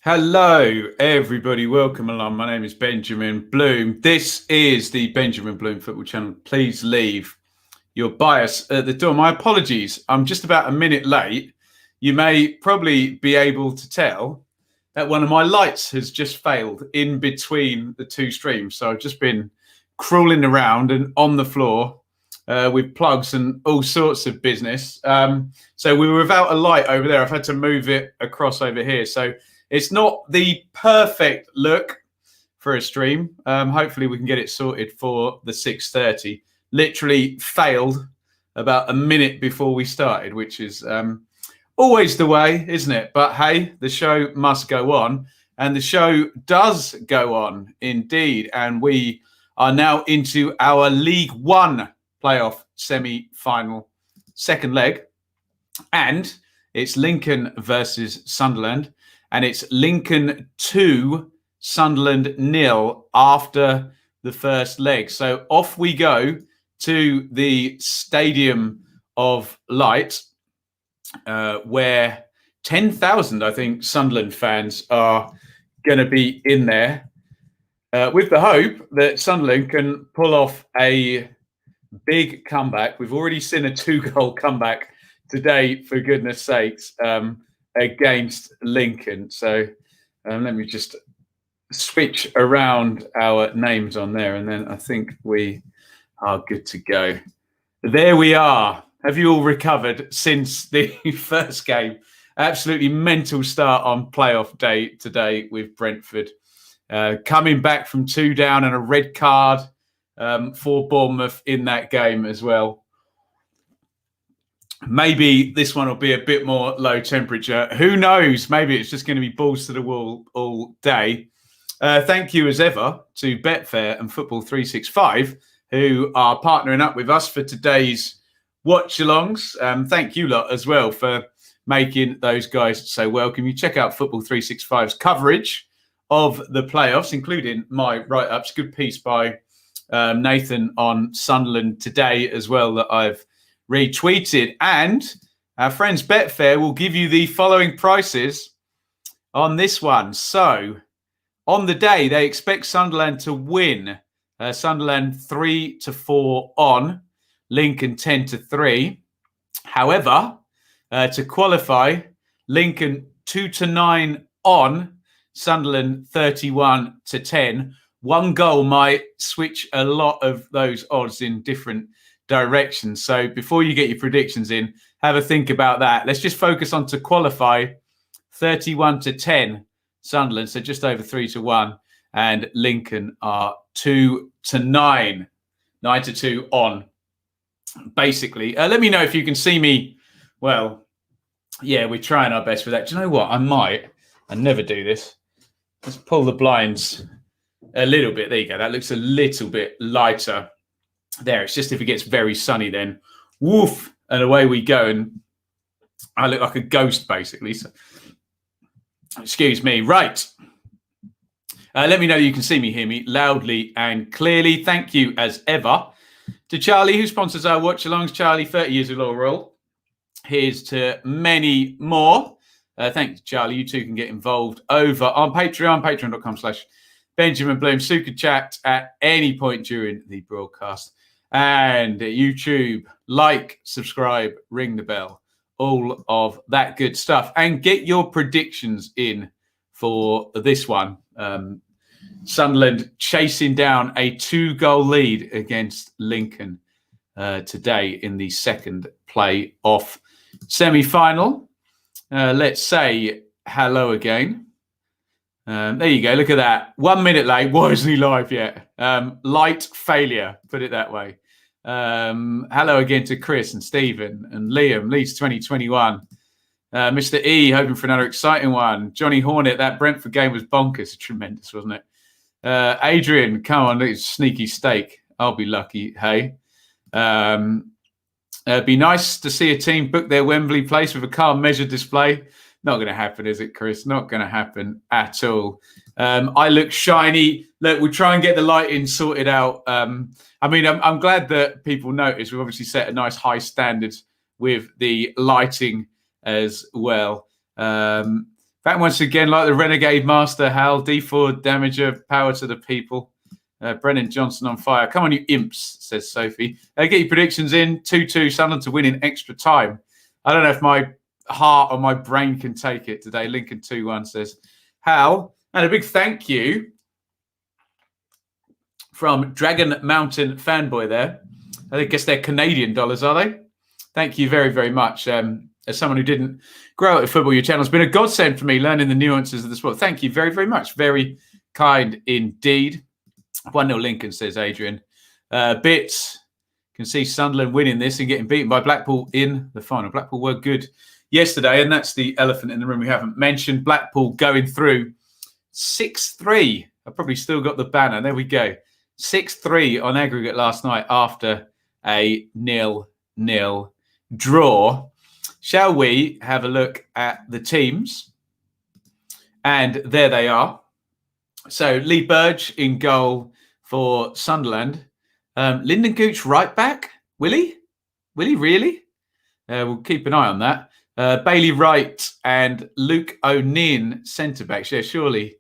Hello, everybody. Welcome along. My name is Benjamin Bloom. This is the Benjamin Bloom Football Channel. Please leave your bias at the door. My apologies. I'm just about a minute late. You may probably be able to tell that one of my lights has just failed in between the two streams. So I've just been crawling around and on the floor with plugs and all sorts of business. So we were without a light over there. I've had to move it across over here. So it's not the perfect look for a stream. Hopefully we can get it sorted for the 6:30. Literally failed about a minute before we started, which is always the way, isn't it? But hey, the show must go on. And the show does go on indeed. And we are now into our League One playoff semi-final second leg. And it's Lincoln versus Sunderland. And it's Lincoln 2, Sunderland 0 after the first leg. So off we go to the Stadium of Light, where 10,000, I think, Sunderland fans are going to be in there, with the hope that Sunderland can pull off a big comeback. We've already seen a 2-goal comeback today, for goodness sakes. Against Lincoln. So let me just switch around our names on there, and then I think we are good to go. There we are. Have you all recovered since the first game? Absolutely mental start on playoff day today with Brentford. Coming back from 2 down and a red card for Bournemouth in that game as well. Maybe this one will be a bit more low temperature. Who knows? Maybe it's just going to be balls to the wall all day. Thank you as ever to Betfair and Football 365, who are partnering up with us for today's watch-alongs. Thank you lot as well for making those guys so welcome. You check out Football 365's coverage of the playoffs, including my write-ups. Good piece by Nathan on Sunderland today as well that I've retweeted. And our friends Betfair will give you the following prices on this one. So on the day, they expect Sunderland to win. Sunderland 3-4 on, Lincoln 10-3. However, to qualify, Lincoln 2-9 on, Sunderland 31-10. One goal might switch a lot of those odds in different directions. So before you get your predictions in, have a think about that. Let's just focus on to qualify. 31-10 Sunderland, so just over 3-1, and Lincoln are 2-9, 9-2 on. Basically, let me know if you can see me. Well, yeah, we're trying our best for that. Do you know what? I never do this. Let's pull the blinds a little bit. There you go. That looks a little bit lighter. There, it's just if it gets very sunny, then woof, and away we go. And I look like a ghost, basically. So, excuse me. Right. Let me know you can see me, hear me loudly and clearly. Thank you, as ever, to Charlie, who sponsors our watch-alongs. Charlie, 30 years of loyal roll. Here's to many more. Thanks, Charlie. You too can get involved over on Patreon, patreon.com/Benjamin Bloom. Super chat at any point during the broadcast. And YouTube, like, subscribe, ring the bell, all of that good stuff. And get your predictions in for this one. Sunderland chasing down a 2-goal lead against Lincoln today in the second play-off semi-final. Let's say hello again. There you go. Look at that. 1 minute late. Why isn't he live yet? Light failure, put it that way. Hello again to Chris and Stephen and Liam. Leeds 2021. Mr. E, hoping for another exciting one. Johnny Hornet, that Brentford game was bonkers. Tremendous, wasn't it? Adrian, come on, it's sneaky steak. I'll be lucky. Hey. It'd be nice to see a team book their Wembley place with a car measured display. Not going to happen, is it, Chris? Not going to happen at all. I look shiny. Look, we'll try and get the lighting sorted out. I'm glad that people notice. We've obviously set a nice high standard with the lighting as well. Back once again, like the Renegade Master, Hal, D4 damager, power to the people. Brennan Johnson on fire. Come on, you imps, says Sophie. Get your predictions in. 2-2, Sunderland to win in extra time. I don't know if my heart or my brain can take it today. Lincoln 2-1 says Hal. And a big thank you from Dragon Mountain Fanboy there. I guess they're Canadian dollars, are they? Thank you very, very much. As someone who didn't grow up with football, your channel's been a godsend for me, learning the nuances of the sport. Thank you very, very much. Very kind indeed. 1-0 Lincoln, says Adrian. Bits can see Sunderland winning this and getting beaten by Blackpool in the final. Blackpool were good yesterday, and that's the elephant in the room we haven't mentioned. Blackpool going through 6-3. I've probably still got the banner. There we go. 6-3 on aggregate last night after a 0-0 draw. Shall we have a look at the teams? And there they are. So Lee Burge in goal for Sunderland. Lyndon Gooch right back. Will he? Will he really? We'll keep an eye on that. Bailey Wright and Luke O'Neill centre backs. Yeah, surely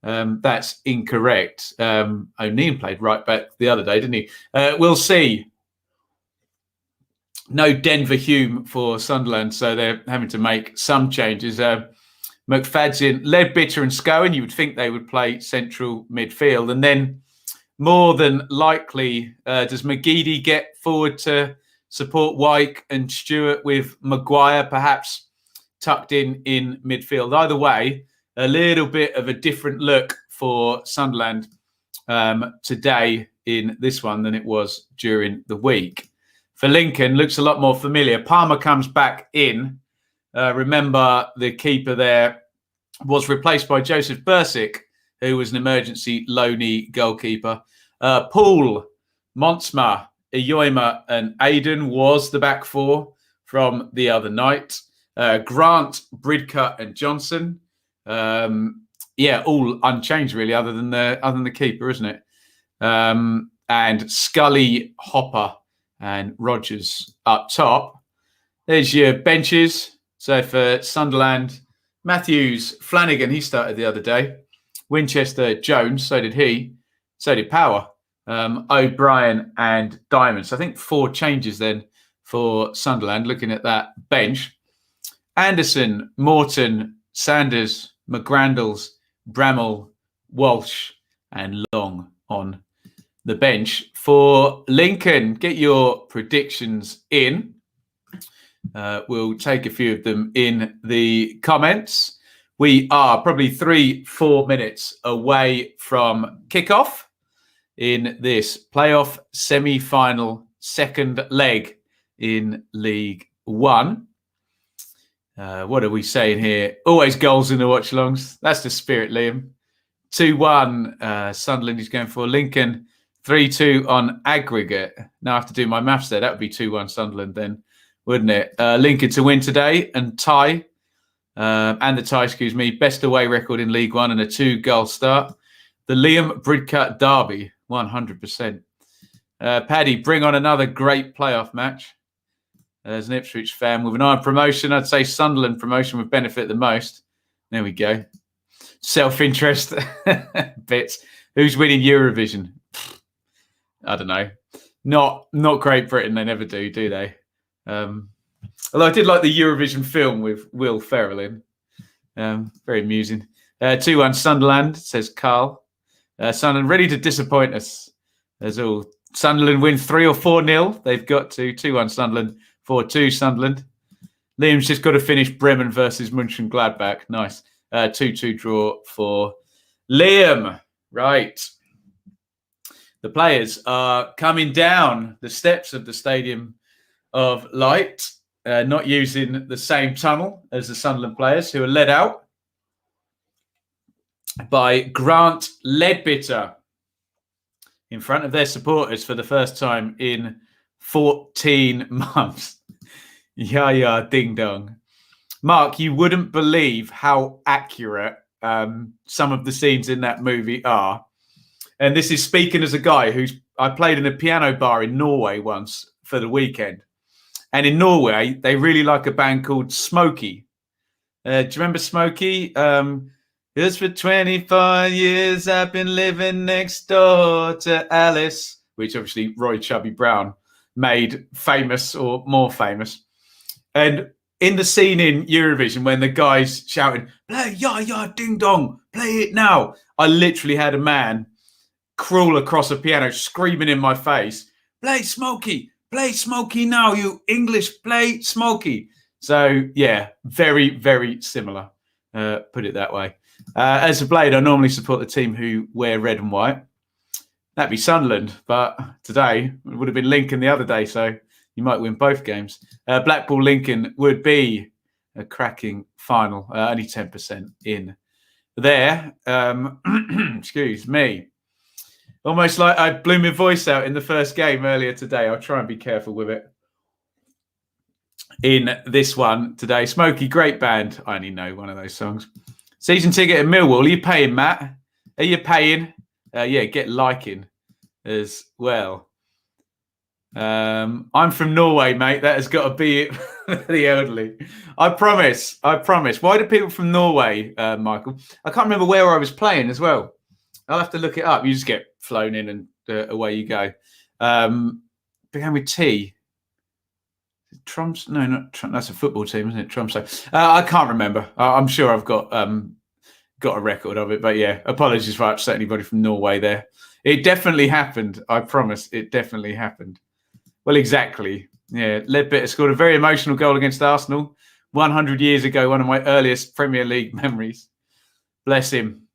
that's incorrect. O'Neill played right back the other day, didn't he? We'll see. No Denver Hume for Sunderland, so they're having to make some changes. McFadzean, Ledbetter and Scowen, you would think they would play central midfield. And then more than likely, does McGeady get forward to support Wyke and Stewart with Maguire perhaps tucked in midfield? Either way, a little bit of a different look for Sunderland today in this one than it was during the week. For Lincoln, looks a lot more familiar. Palmer comes back in. Remember, the keeper there was replaced by Joseph Bursick, who was an emergency loanee goalkeeper. Poole, Monsma, Iyoima and Aidan was the back four from the other night. Grant, Bridcut and Johnson. All unchanged really, other than the keeper, isn't it? And Scully, Hopper and Rogers up top. There's your benches. So for Sunderland, Matthews, Flanagan, he started the other day. Winchester, Jones, so did he. So did Power. O'Brien and Diamond. So I think 4 changes then for Sunderland, looking at that bench. Anderson, Morton, Sanders, McGrandles, Bramall, Walsh and Long on the bench. For Lincoln, get your predictions in. We'll take a few of them in the comments. We are probably 3-4 minutes away from kickoff in this playoff semi-final second leg in League One. What are we saying here? Always goals in the watch-alongs. That's the spirit, Liam. 2-1 Sunderland is going for. Lincoln 3-2 on aggregate. Now I have to do my maths there. That would be 2-1 Sunderland then, wouldn't it? Lincoln to win today and tie. Best away record in League One and a 2-goal start. The Liam Bridcut derby, 100%. Paddy, bring on another great playoff match. As an Ipswich fan with an eye on promotion, I'd say Sunderland promotion would benefit the most. There we go. Self-interest bits. Who's winning Eurovision? I don't know. Not Great Britain. They never do they? Although I did like the Eurovision film with Will Ferrell in. Very amusing. 2-1 Sunderland, says Carl. Sunderland ready to disappoint us. As all. Sunderland win 3 or 4-0. They've got to 2-1 Sunderland, 4-2 Sunderland. Liam's just got to finish Bremen versus Mönchengladbach. Nice. 2-2 draw for Liam. Right. The players are coming down the steps of the Stadium of Light, not using the same tunnel as the Sunderland players, who are led out by Grant Ledbetter in front of their supporters for the first time in 14 months. Yeah, ding dong. Mark, you wouldn't believe how accurate some of the scenes in that movie are. And this is speaking as a guy I played in a piano bar in Norway once for the weekend. And in Norway, they really like a band called Smokey. Do you remember Smokey? Just for 24 years, I've been living next door to Alice, which obviously Roy Chubby Brown made famous or more famous. And in the scene in Eurovision, when the guy's shouting, play, yeah, ding dong, play it now. I literally had a man crawl across a piano screaming in my face, play Smokey now, you English, play Smokey. So, yeah, very, very similar, put it that way. As a Blade, I normally support the team who wear red and white. That'd be Sunderland, but today it would have been Lincoln the other day, so you might win both games. Blackpool-Lincoln would be a cracking final, only 10% in there. Excuse me. Almost like I blew my voice out in the first game earlier today. I'll try and be careful with it. In this one today, Smokey, great band. I only know one of those songs. Season ticket at Millwall. Are you paying, Matt? Are you paying? Yeah, get liking as well. I'm from Norway, mate. That has got to be it for the elderly. I promise. Why do people from Norway, Michael? I can't remember where I was playing as well. I'll have to look it up. You just get flown in and away you go. Began with T. Tromsø? No, not Tromsø. That's a football team, isn't it? Tromsø. I can't remember. I'm sure I've got a record of it. But yeah, apologies for upsetting anybody from Norway there. It definitely happened. I promise. It definitely happened. Well, exactly. Yeah, Ledbetter scored a very emotional goal against Arsenal 100 years ago, one of my earliest Premier League memories. Bless him.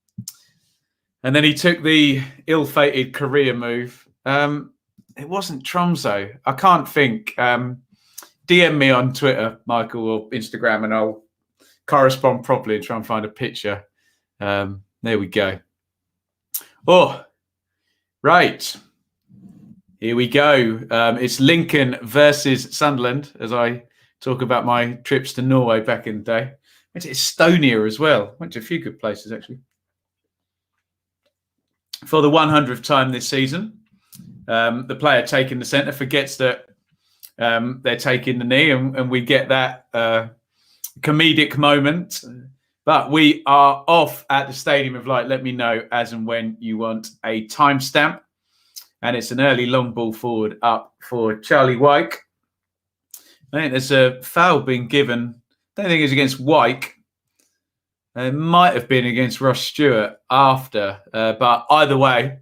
And then he took the ill-fated career move. It wasn't Tromsø. I can't think. DM me on Twitter, Michael, or Instagram, and I'll correspond properly and try and find a picture. There we go. Oh, right. Here we go. It's Lincoln versus Sunderland as I talk about my trips to Norway back in the day. Went to Estonia as well. Went to a few good places, actually. For the 100th time this season, the player taking the centre forgets that they're taking the knee, and we get that comedic moment. But we are off at the Stadium of Light. Let me know as and when you want a timestamp. And it's an early long ball forward up for Charlie Wyke. I think there's a foul being given. I don't think it's against Wyke. It might have been against Ross Stewart after. But either way,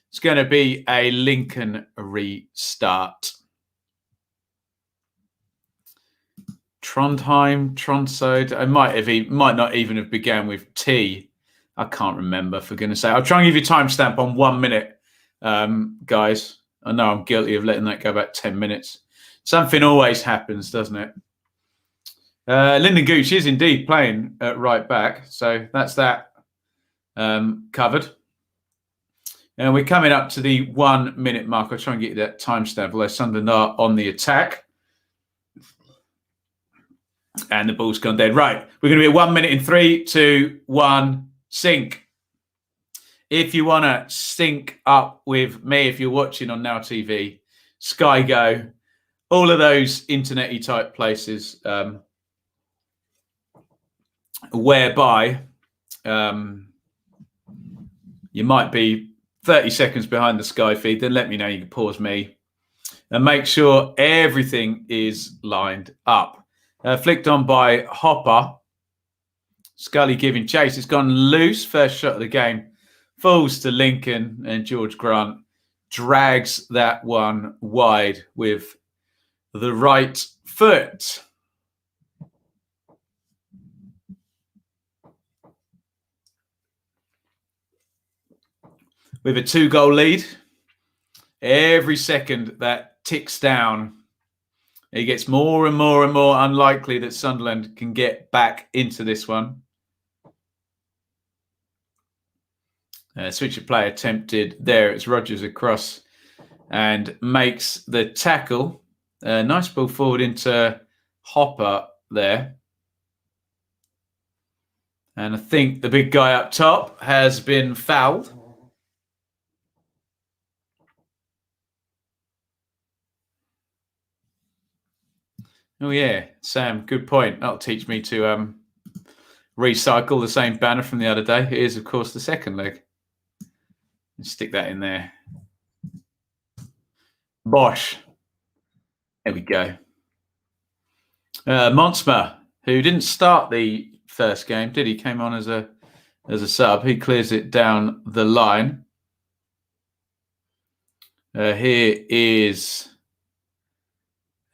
it's going to be a Lincoln restart. Trondheim, Tromsø. It might not even have began with T. I can't remember, for goodness sake. I'll try and give you a timestamp on 1 minute, guys. I know I'm guilty of letting that go back 10 minutes. Something always happens, doesn't it? Lyndon Gooch is indeed playing at right back, so that's that covered. And we're coming up to the 1 minute mark. I'll try and get you that timestamp, although Sunderland are on the attack. And the ball's gone dead. Right, we're going to be at 1 minute in 3, 2, 1, sync. If you want to sync up with me, if you're watching on Now TV, Sky Go, all of those internet-y type places, whereby you might be 30 seconds behind the Sky feed, then let me know. You can pause me and make sure everything is lined up. Flicked on by Hopper. Scully giving chase. It's gone loose. First shot of the game. Falls to Lincoln, and George Grant drags that one wide with the right foot. With a 2-goal lead, every second that ticks down, it gets more and more and more unlikely that Sunderland can get back into this one. Switch of play attempted there. It's Rogers across and makes the tackle. Nice ball forward into Hopper there. And I think the big guy up top has been fouled. Oh, yeah, Sam, good point. That'll teach me to recycle the same banner from the other day. It is, of course, the second leg. Stick that in there. Bosh. There we go. Monsma, who didn't start the first game, did he? Came on as a sub. He clears it down the line. Here is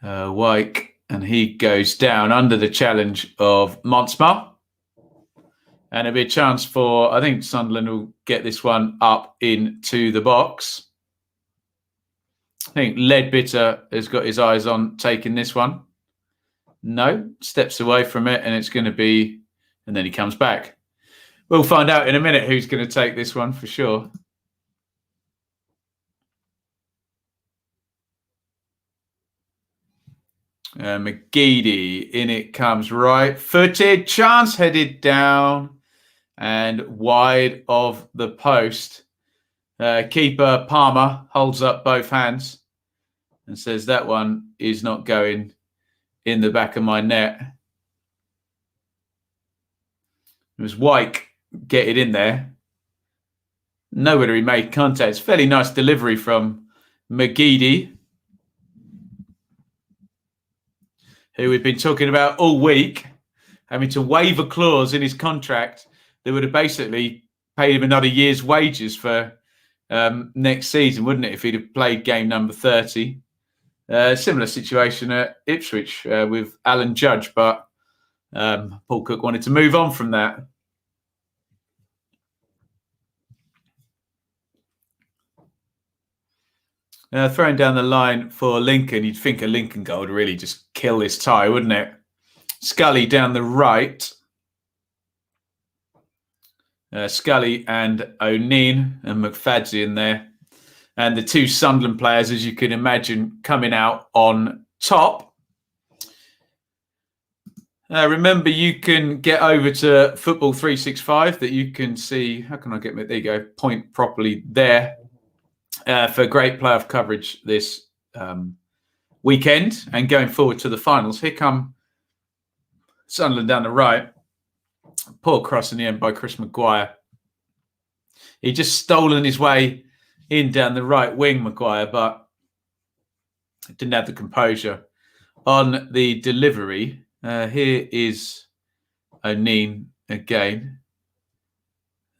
Wyke, and he goes down under the challenge of Monsma. And it'll be a chance for, I think Sunderland will get this one up into the box. I think Leadbitter has got his eyes on taking this one. No, steps away from it, and it's going to be, and then he comes back. We'll find out in a minute who's going to take this one for sure. McGeady, in it comes, right footed, chance headed down and wide of the post. Keeper Palmer holds up both hands and says that one is not going in the back of my net. It was Wyke get it in there. Nobody made contact. It's fairly nice delivery from McGeady, who we've been talking about all week, having to waive a clause in his contract that would have basically paid him another year's wages for next season, wouldn't it, if he'd have played game number 30? Similar situation at Ipswich with Alan Judge, but Paul Cook wanted to move on from that. Throwing down the line for Lincoln, you'd think a Lincoln goal would really just kill this tie, wouldn't it? Scully down the right. Scully and O'Neill and McFadzean in there. And the two Sunderland players, as you can imagine, coming out on top. Remember, you can get over to Football 365 that you can see. How can I get there you go, point properly there for great playoff coverage this weekend and going forward to the finals. Here come Sunderland down the right. Poor cross in the end by Chris Maguire. He just stolen his way in down the right wing, Maguire, but didn't have the composure on the delivery. Here is O'Neill again.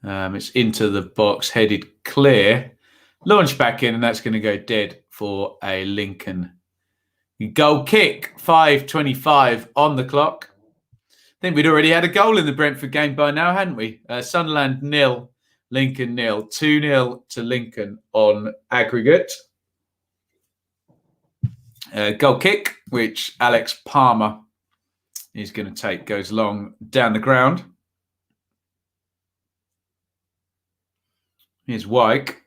It's into the box, headed clear. Launched back in, and that's going to go dead for a Lincoln goal kick. 5:25 on the clock. I think we'd already had a goal in the Brentford game by now, hadn't we? Sunderland 0, Lincoln 0. 2-0 to Lincoln on aggregate. Goal kick, which Alex Palmer is going to take, goes long down the ground. Here's Wyke.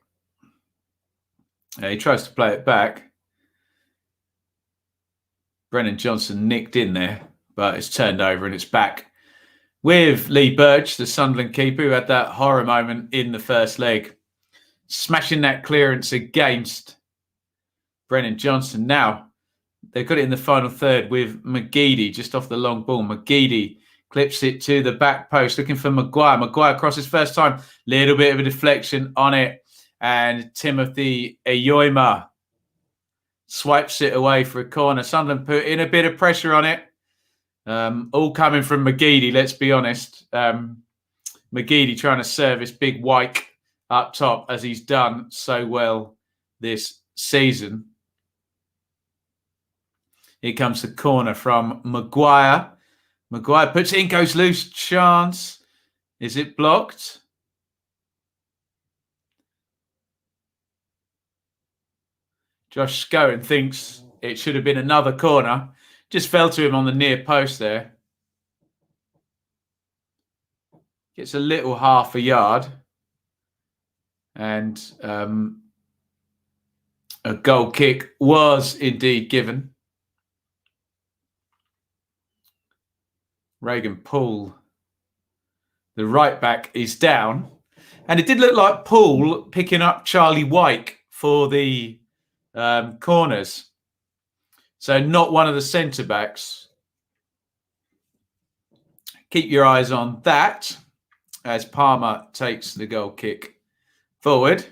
He tries to play it back. Brennan Johnson nicked in there, but it's turned over and it's back with Lee Burge, the Sunderland keeper, who had that horror moment in the first leg, smashing that clearance against Brennan Johnson. Now, they've got it in the final third with McGeady just off the long ball. McGeady clips it to the back post, looking for Maguire. Maguire crosses first time. Little bit of a deflection on it. And Timothy Ayoima swipes it away for a corner. Sunderland put in a bit of pressure on it. All coming from McGeady, let's be honest. McGeady trying to service big Wyke up top, as he's done so well this season. Here comes the corner from Maguire. Maguire puts it in, goes loose. Chance. Is it blocked? Josh Scowen thinks it should have been another corner. Just fell to him on the near post there. Gets a little half a yard. And a goal kick was indeed given. Reagan Poole, the right back, is down. And it did look like Poole picking up Charlie Wyke for the corners. So not one of the centre-backs keep your eyes on that as Palmer takes the goal kick forward.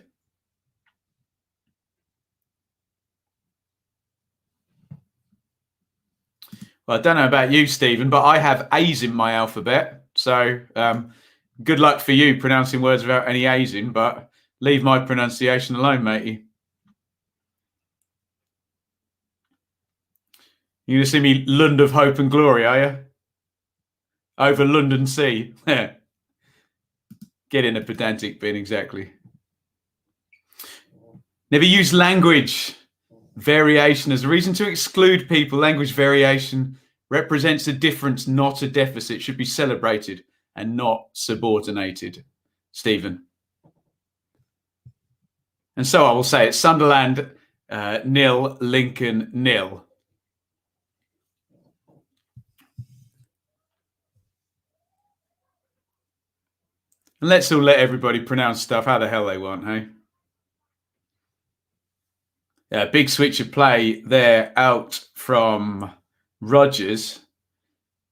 Well, I don't know about you, Stephen, but I have A's in my alphabet. So good luck for you pronouncing words without any A's in, but leave my pronunciation alone, matey. You're going to see me Lund of Hope and Glory, are you? Over London Sea. Get in a pedantic bin, exactly. Never use language variation as a reason to exclude people. Language variation represents a difference, not a deficit. Should be celebrated and not subordinated, Stephen. And so I will say it's Sunderland 0, Lincoln 0. And let's all let everybody pronounce stuff how the hell they want, hey? Yeah, big switch of play there out from Rodgers.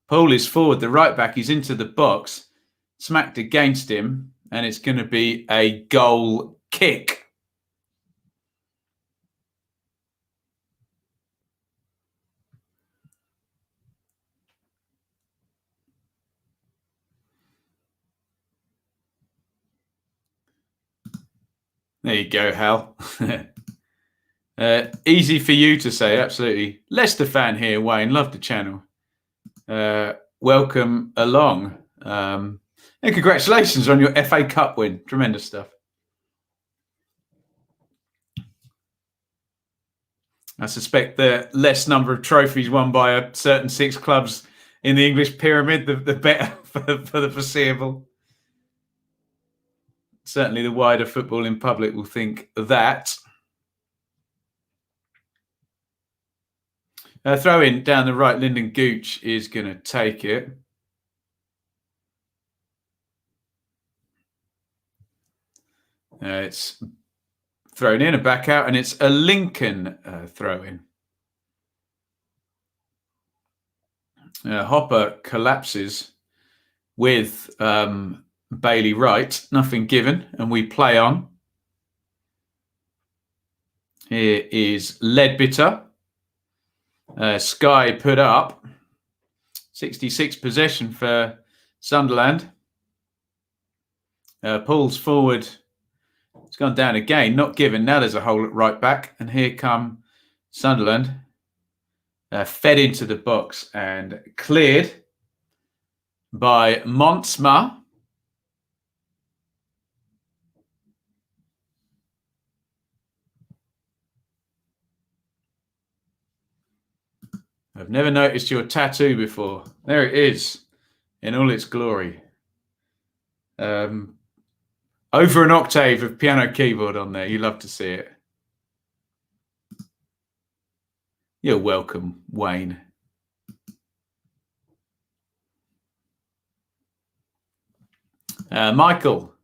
Paul is forward, the right back. He's into the box, smacked against him, and it's going to be a goal kick. There you go, Hal. Easy for you to say, absolutely. Leicester fan here, Wayne. Love the channel. Welcome along. And congratulations on your FA Cup win. Tremendous stuff. I suspect the less number of trophies won by a certain 6 clubs in the English pyramid, the better for the foreseeable. Certainly the wider footballing public will think that. Throw in down the right, Lyndon Gooch is going to take it. It's thrown in and back out, and it's a Lincoln throw in. Hopper collapses with Bailey Wright, nothing given, and we play on. Here is Leadbitter. Sky put up. 66 possession for Sunderland. Pulls forward. It's gone down again, not given. Now there's a hole at right back, and here come Sunderland. Fed into the box and cleared by Montsma. I've never noticed your tattoo before. There it is in all its glory. Over an octave of piano keyboard on there. You love to see it. You're welcome, Wayne. Michael,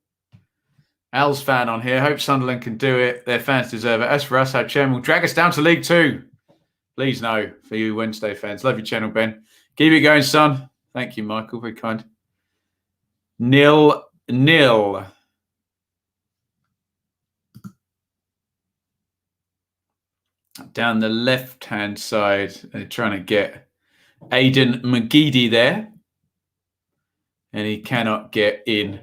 Al's fan on here. Hope Sunderland can do it. Their fans deserve it. As for us, our chairman will drag us down to League Two. Please no, for you Wednesday fans. Love your channel, Ben. Keep it going, son. Thank you, Michael. Very kind. 0-0. Down the left-hand side, they're trying to get Aidan McGeady there. And he cannot get in.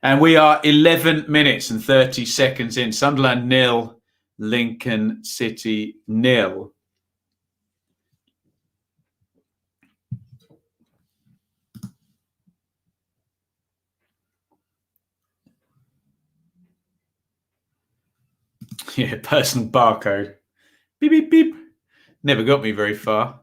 And we are 11 minutes and 30 seconds in. Sunderland 0, Lincoln City 0. Yeah, personal barcode. Beep, beep, beep. Never got me very far.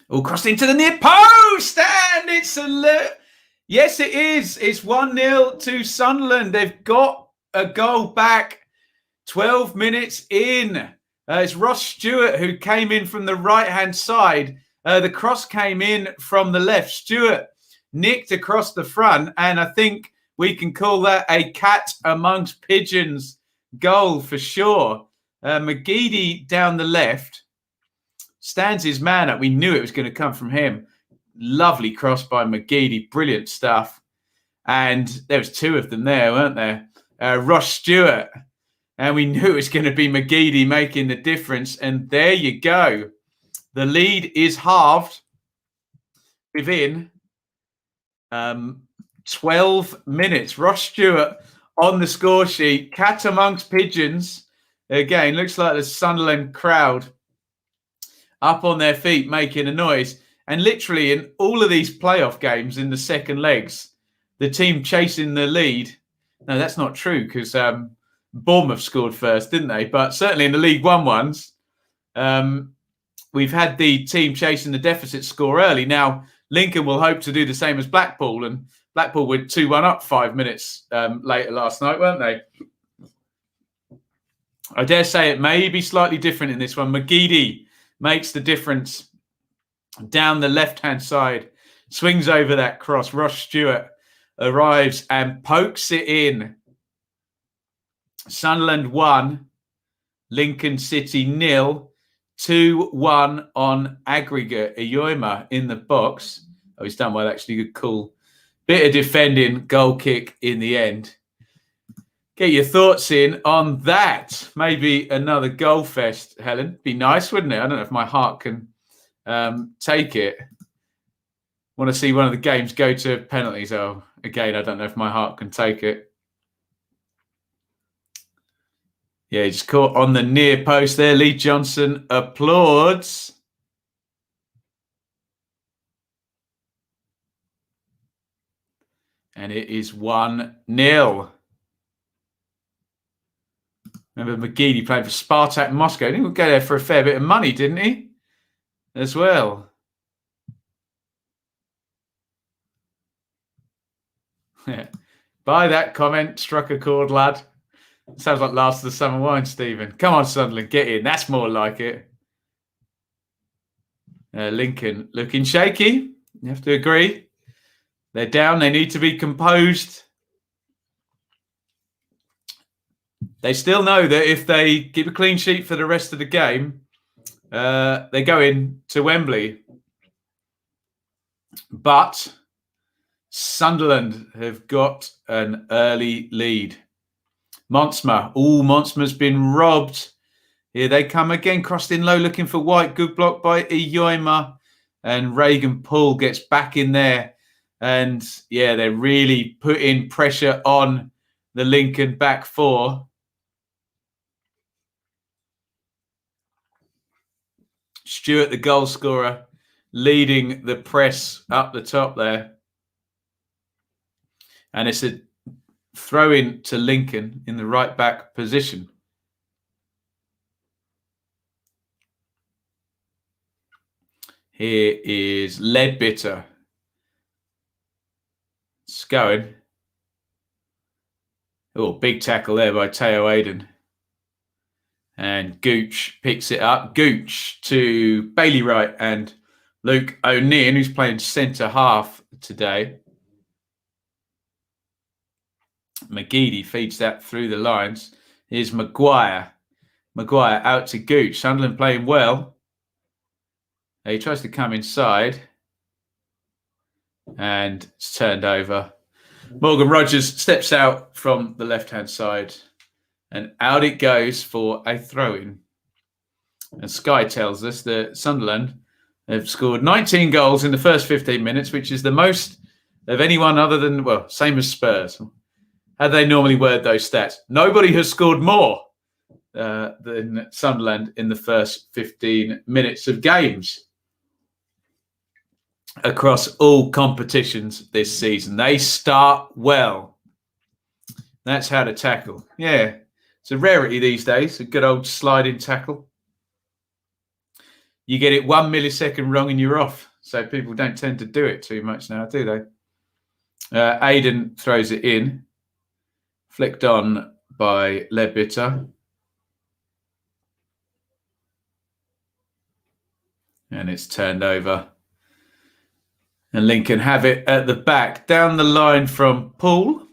All crossed into the near post, and it's yes, it is. It's 1-0 to Sunderland. They've got a goal back 12 minutes in. It's Ross Stewart who came in from the right-hand side. The cross came in from the left. Stewart nicked across the front, and I think we can call that a cat amongst pigeons goal for sure. McGeady down the left stands his man up. We knew it was going to come from him. Lovely cross by McGeady. Brilliant stuff. And there was two of them there, weren't there? Ross Stewart. And we knew it was going to be McGeady making the difference. And there you go. The lead is halved within 12 minutes. Ross Stewart on the score sheet. Cat amongst pigeons. Again, looks like the Sunderland crowd up on their feet making a noise. And literally in all of these playoff games in the second legs, the team chasing the lead. No, that's not true because Bournemouth scored first, didn't they? But certainly in the League One ones, we've had the team chasing the deficit score early. Now, Lincoln will hope to do the same as Blackpool. And Blackpool were 2-1 up 5 minutes later last night, weren't they? I dare say it may be slightly different in this one. McGeady makes the difference down the left-hand side. Swings over that cross. Ross Stewart arrives and pokes it in. Sunderland 1, Lincoln City 0. 2-1 on aggregate. Ioima in the box. Oh, he's done well, actually. Good call. Bit of defending, goal kick in the end. Get your thoughts in on that. Maybe another goal fest, Helen. Be nice, wouldn't it? I don't know if my heart can take it. Want to see one of the games go to penalties. Oh, again, I don't know if my heart can take it. Yeah, he just caught on the near post there. Lee Johnson applauds. And it is 1-0. Remember McGeady played for Spartak Moscow. He didn't go there for a fair bit of money, didn't he? As well. By that comment, struck a chord, lad. Sounds like last of the summer wine, Stephen. Come on, Sunderland, get in. That's more like it. Lincoln looking shaky. You have to agree. They're down. They need to be composed. They still know that if they keep a clean sheet for the rest of the game, they go in to Wembley. But Sunderland have got an early lead. Monsma. Oh, Monsma's been robbed. Here they come again. Crossed in low, looking for White. Good block by Ioima. And Reagan Poole gets back in there. And, yeah, they're really putting pressure on the Lincoln back four. Stewart, the goal scorer, leading the press up the top there. And it's a throw in to Lincoln in the right back position. Here is Leadbitter. It's going. Oh, big tackle there by Teo Aiden. And Gooch picks it up. Gooch to Bailey Wright and Luke O'Neill, who's playing centre half today. McGeady feeds that through the lines. Here's Maguire. Maguire out to Gooch. Sunderland playing well. He tries to come inside. And it's turned over. Morgan Rogers steps out from the left-hand side. And out it goes for a throw-in. And Sky tells us that Sunderland have scored 19 goals in the first 15 minutes, which is the most of anyone other than, well, same as Spurs. How do they normally word those stats? Nobody has scored more than Sunderland in the first 15 minutes of games across all competitions this season. They start well. That's how to tackle. Yeah. It's a rarity these days, a good old sliding tackle. You get it 1 millisecond wrong and you're off. So people don't tend to do it too much now, do they? Aiden throws it in. Flicked on by Leadbitter. And it's turned over. And Lincoln have it at the back. Down the line from Poole.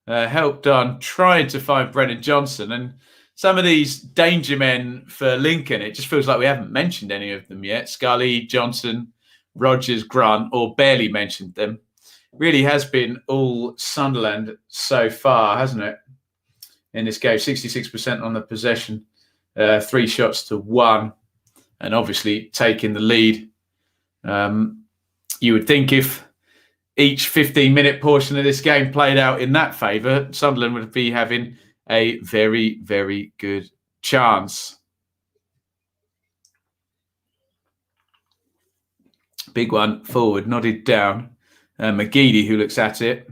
Helped on trying to find Brennan Johnson. And some of these danger men for Lincoln, it just feels like we haven't mentioned any of them yet. Scully, Johnson, Rogers, Grant, or barely mentioned them. Really has been all Sunderland so far, hasn't it? In this game, 66% on the possession, 3 shots to 1, and obviously taking the lead. You would think if each 15-minute portion of this game played out in that favour, Sunderland would be having a very, very good chance. Big one forward, nodded down. McGeady, who looks at it,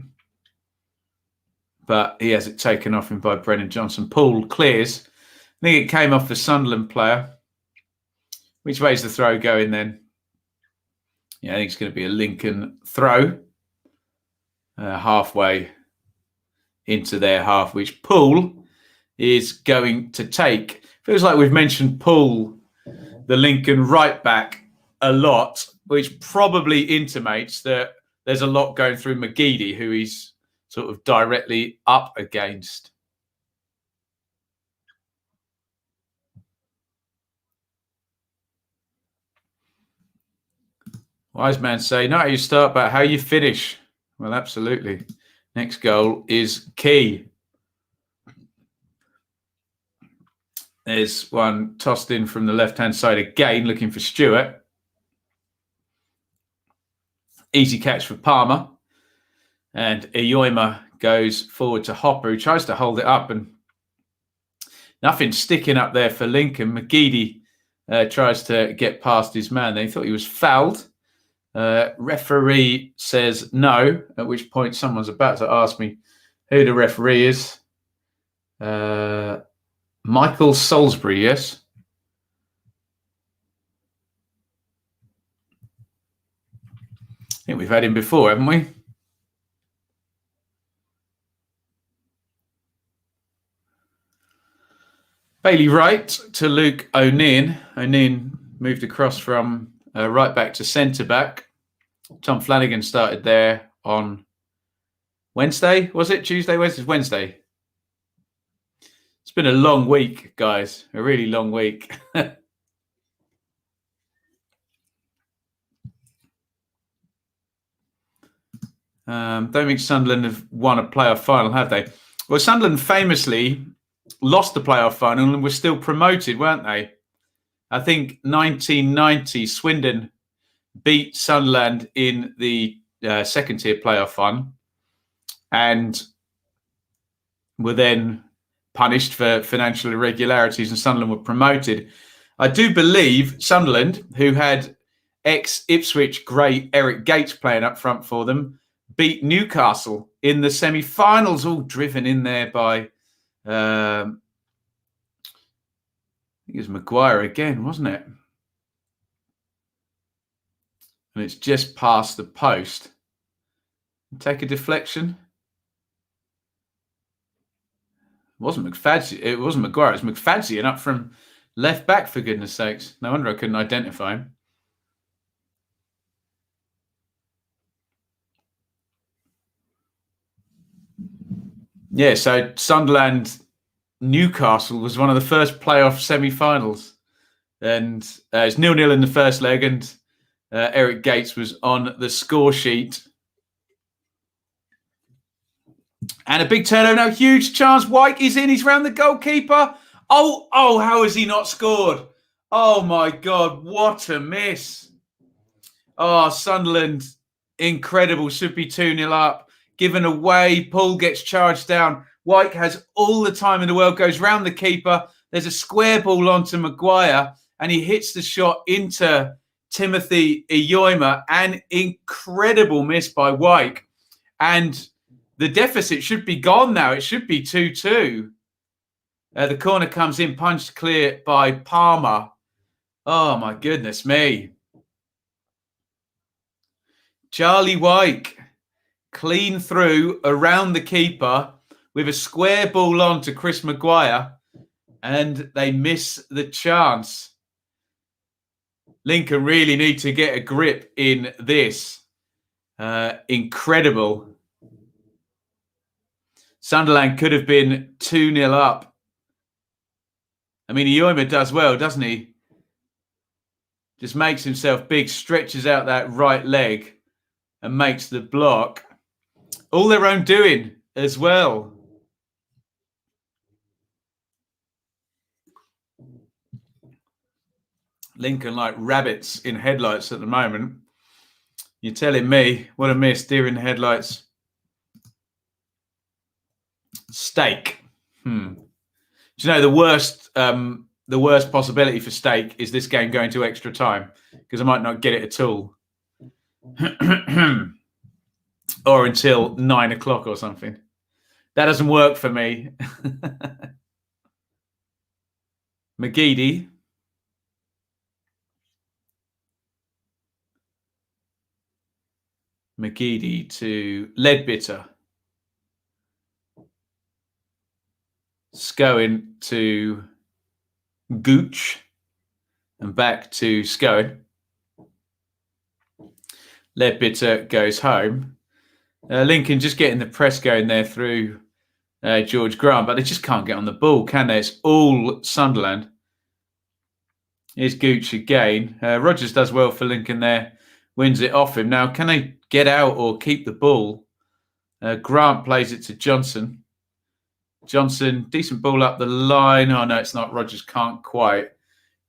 but he has it taken off him by Brennan Johnson. Poole clears. I think it came off the Sunderland player. Which way's the throw going then? Yeah, I think it's going to be a Lincoln throw. Halfway into their half, which Poole is going to take. Feels like we've mentioned Poole, the Lincoln right back, a lot, which probably intimates that there's a lot going through McGeady, who he's sort of directly up against. Wise man say, not how you start, but how you finish. Well, absolutely. Next goal is key. There's one tossed in from the left-hand side again, looking for Stewart. Easy catch for Palmer. And Iain goes forward to Hopper, who tries to hold it up, and nothing sticking up there for Lincoln. McGeady tries to get past his man. They thought he was fouled. Referee says no, at which point someone's about to ask me who the referee is. Michael Salisbury, yes. I think we've had him before, haven't we? Bailey Wright to Luke O'Neill. O'Neill moved across from right back to centre back. Tom Flanagan started there on Wednesday, was it? Tuesday, Wednesday. It's been a long week, guys. A really long week. Don't think Sunderland have won a playoff final, have they? Well, Sunderland famously lost the playoff final and were still promoted, weren't they? I think 1990, Swindon beat Sunderland in the second-tier playoff final and were then punished for financial irregularities, and Sunderland were promoted. I do believe Sunderland, who had ex-Ipswich great Eric Gates playing up front for them, beat Newcastle in the semi-finals, all driven in there by I think it was Maguire again, wasn't it? And it's just past the post. Take a deflection. It wasn't McFadzean. It wasn't Maguire. It was McFadzean up from left back, for goodness sakes. No wonder I couldn't identify him. Yeah, so Sunderland Newcastle was one of the first playoff semi-finals. And it's 0-0 in the first leg, and Eric Gates was on the score sheet. And a big turnover now, huge chance. White is in, he's round the goalkeeper. Oh, how has he not scored? Oh my God, what a miss. Oh, Sunderland, incredible, should be 2-0 up. Given away, Poole gets charged down. White has all the time in the world, goes round the keeper. There's a square ball onto Maguire, and he hits the shot into Timothy Iain. An incredible miss by White. And the deficit should be gone now. It should be 2-2. The corner comes in, punched clear by Palmer. Oh, my goodness me. Charlie White, clean through around the keeper with a square ball on to Chris Maguire, and they miss the chance. Lincoln really need to get a grip in this. Incredible. Sunderland could have been 2-0 up I mean, Ioima does well, doesn't he? Just makes himself big, stretches out that right leg and makes the block. All their own doing as well. Lincoln like rabbits in headlights at the moment. You're telling me what a miss, deer in the headlights. Steak. Do you know the worst possibility for steak is this game going to extra time, because I might not get it at all. Or until 9 o'clock or something. That doesn't work for me. McGeady. McGeady to Leadbitter. Scowen to Gooch. And back to Scowen. Leadbitter goes home. Lincoln just getting the press going there through George Grant, but they just can't get on the ball, can they? It's all Sunderland. Here's Gooch again. Rogers does well for Lincoln there. Wins it off him. Now, can they get out or keep the ball? Grant plays it to Johnson. Johnson, decent ball up the line. Oh, no, it's not. Rogers can't quite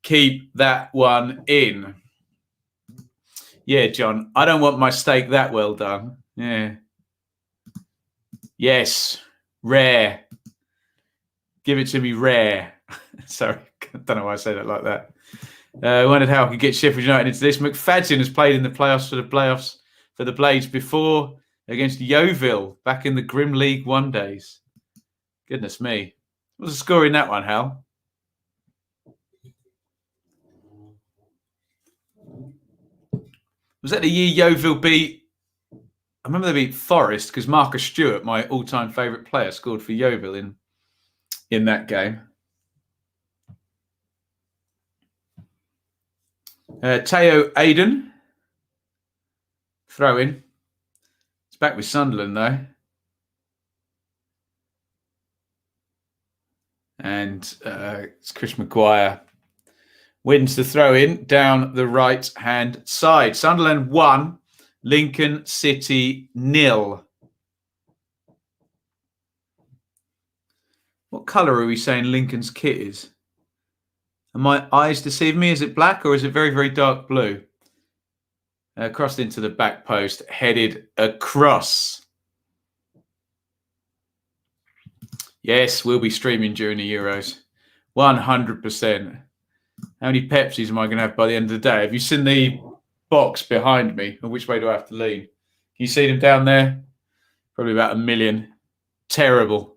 keep that one in. Yeah, John, I don't want my steak that well done. Yeah. Yes, rare. Give it to me rare. Sorry, I don't know why I say that like that. I wondered how I could get Sheffield United into this. McFadden has played in the playoffs for the Blades before against Yeovil back in the Grim League One days. Goodness me. What was the score in that one, Hal? Was that the year Yeovil beat? I remember they beat Forest because Marcus Stewart, my all-time favourite player, scored for Yeovil in that game. Teo Aiden. Throw in. It's back with Sunderland, though. And it's Chris Maguire. Wins the throw in down the right-hand side. Sunderland 1, Lincoln City 0. What colour are we saying Lincoln's kit is? Are my eyes deceiving me? Is it black or is it very, very dark blue? Crossed into the back post, headed across. Yes, we'll be streaming during the Euros. 100%. How many Pepsis am I going to have by the end of the day? Have you seen the box behind me? And which way do I have to lean? Can you see them down there? Probably about 1 million. Terrible.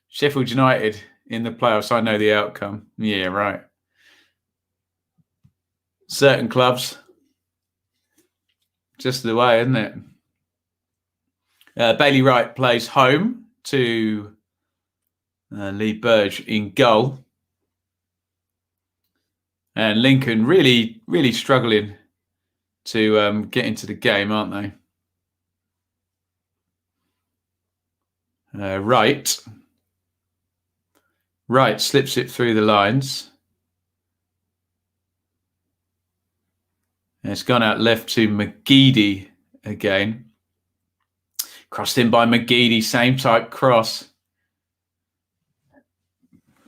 Sheffield United in the playoffs. I know the outcome. Yeah, right. Certain clubs. Just the way, isn't it? Bailey Wright plays home to Lee Burge in goal. And Lincoln really, really struggling to get into the game, aren't they? Wright slips it through the lines. And it's gone out left to McGeady again. Crossed in by McGeady, same type cross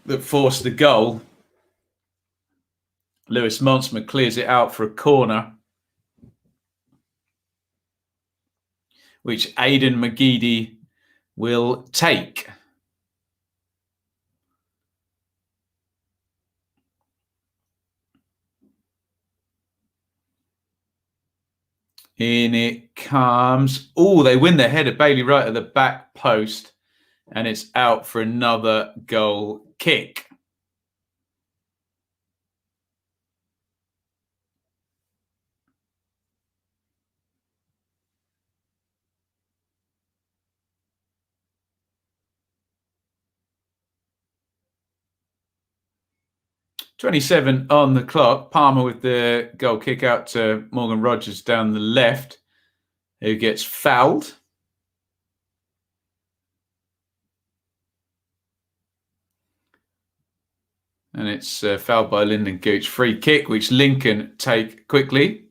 that forced the goal. Lewis Monsma clears it out for a corner, which Aidan McGeady will take. In it comes. Oh, they win their header. Bailey Wright at the back post. And it's out for another goal kick. .27 on the clock. Palmer with the goal kick out to Morgan Rogers down the left, who gets fouled. And it's fouled by Lyndon Gooch. Free kick, which Lincoln take quickly.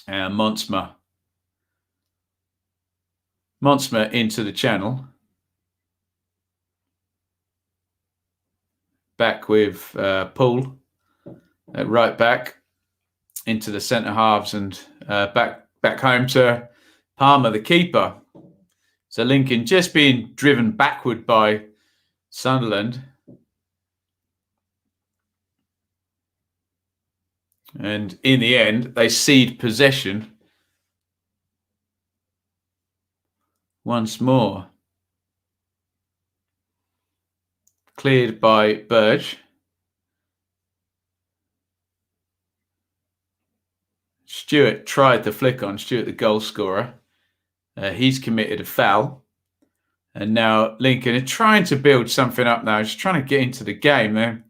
Monsma into the channel. Back with Paul at right back into the centre halves and back home to Palmer, the keeper. So Lincoln just being driven backward by Sunderland. And in the end, they cede possession once more. Cleared by Burge. Stewart tried the flick on. Stewart, the goal scorer. He's committed a foul. And now Lincoln are trying to build something up now. Just trying to get into the game.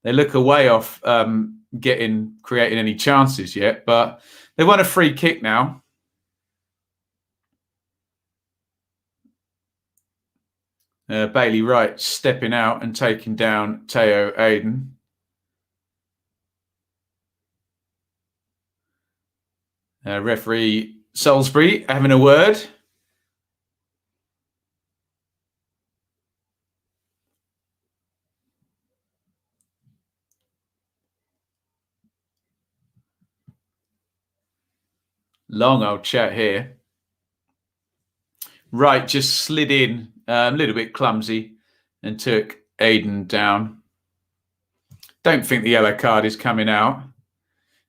They look a way off creating any chances yet. But they want a free kick now. Bailey Wright stepping out and taking down Teo Aiden. Referee Salisbury having a word. Long old chat here. Wright just slid in a little bit clumsy and took Aiden down. Don't think the yellow card is coming out.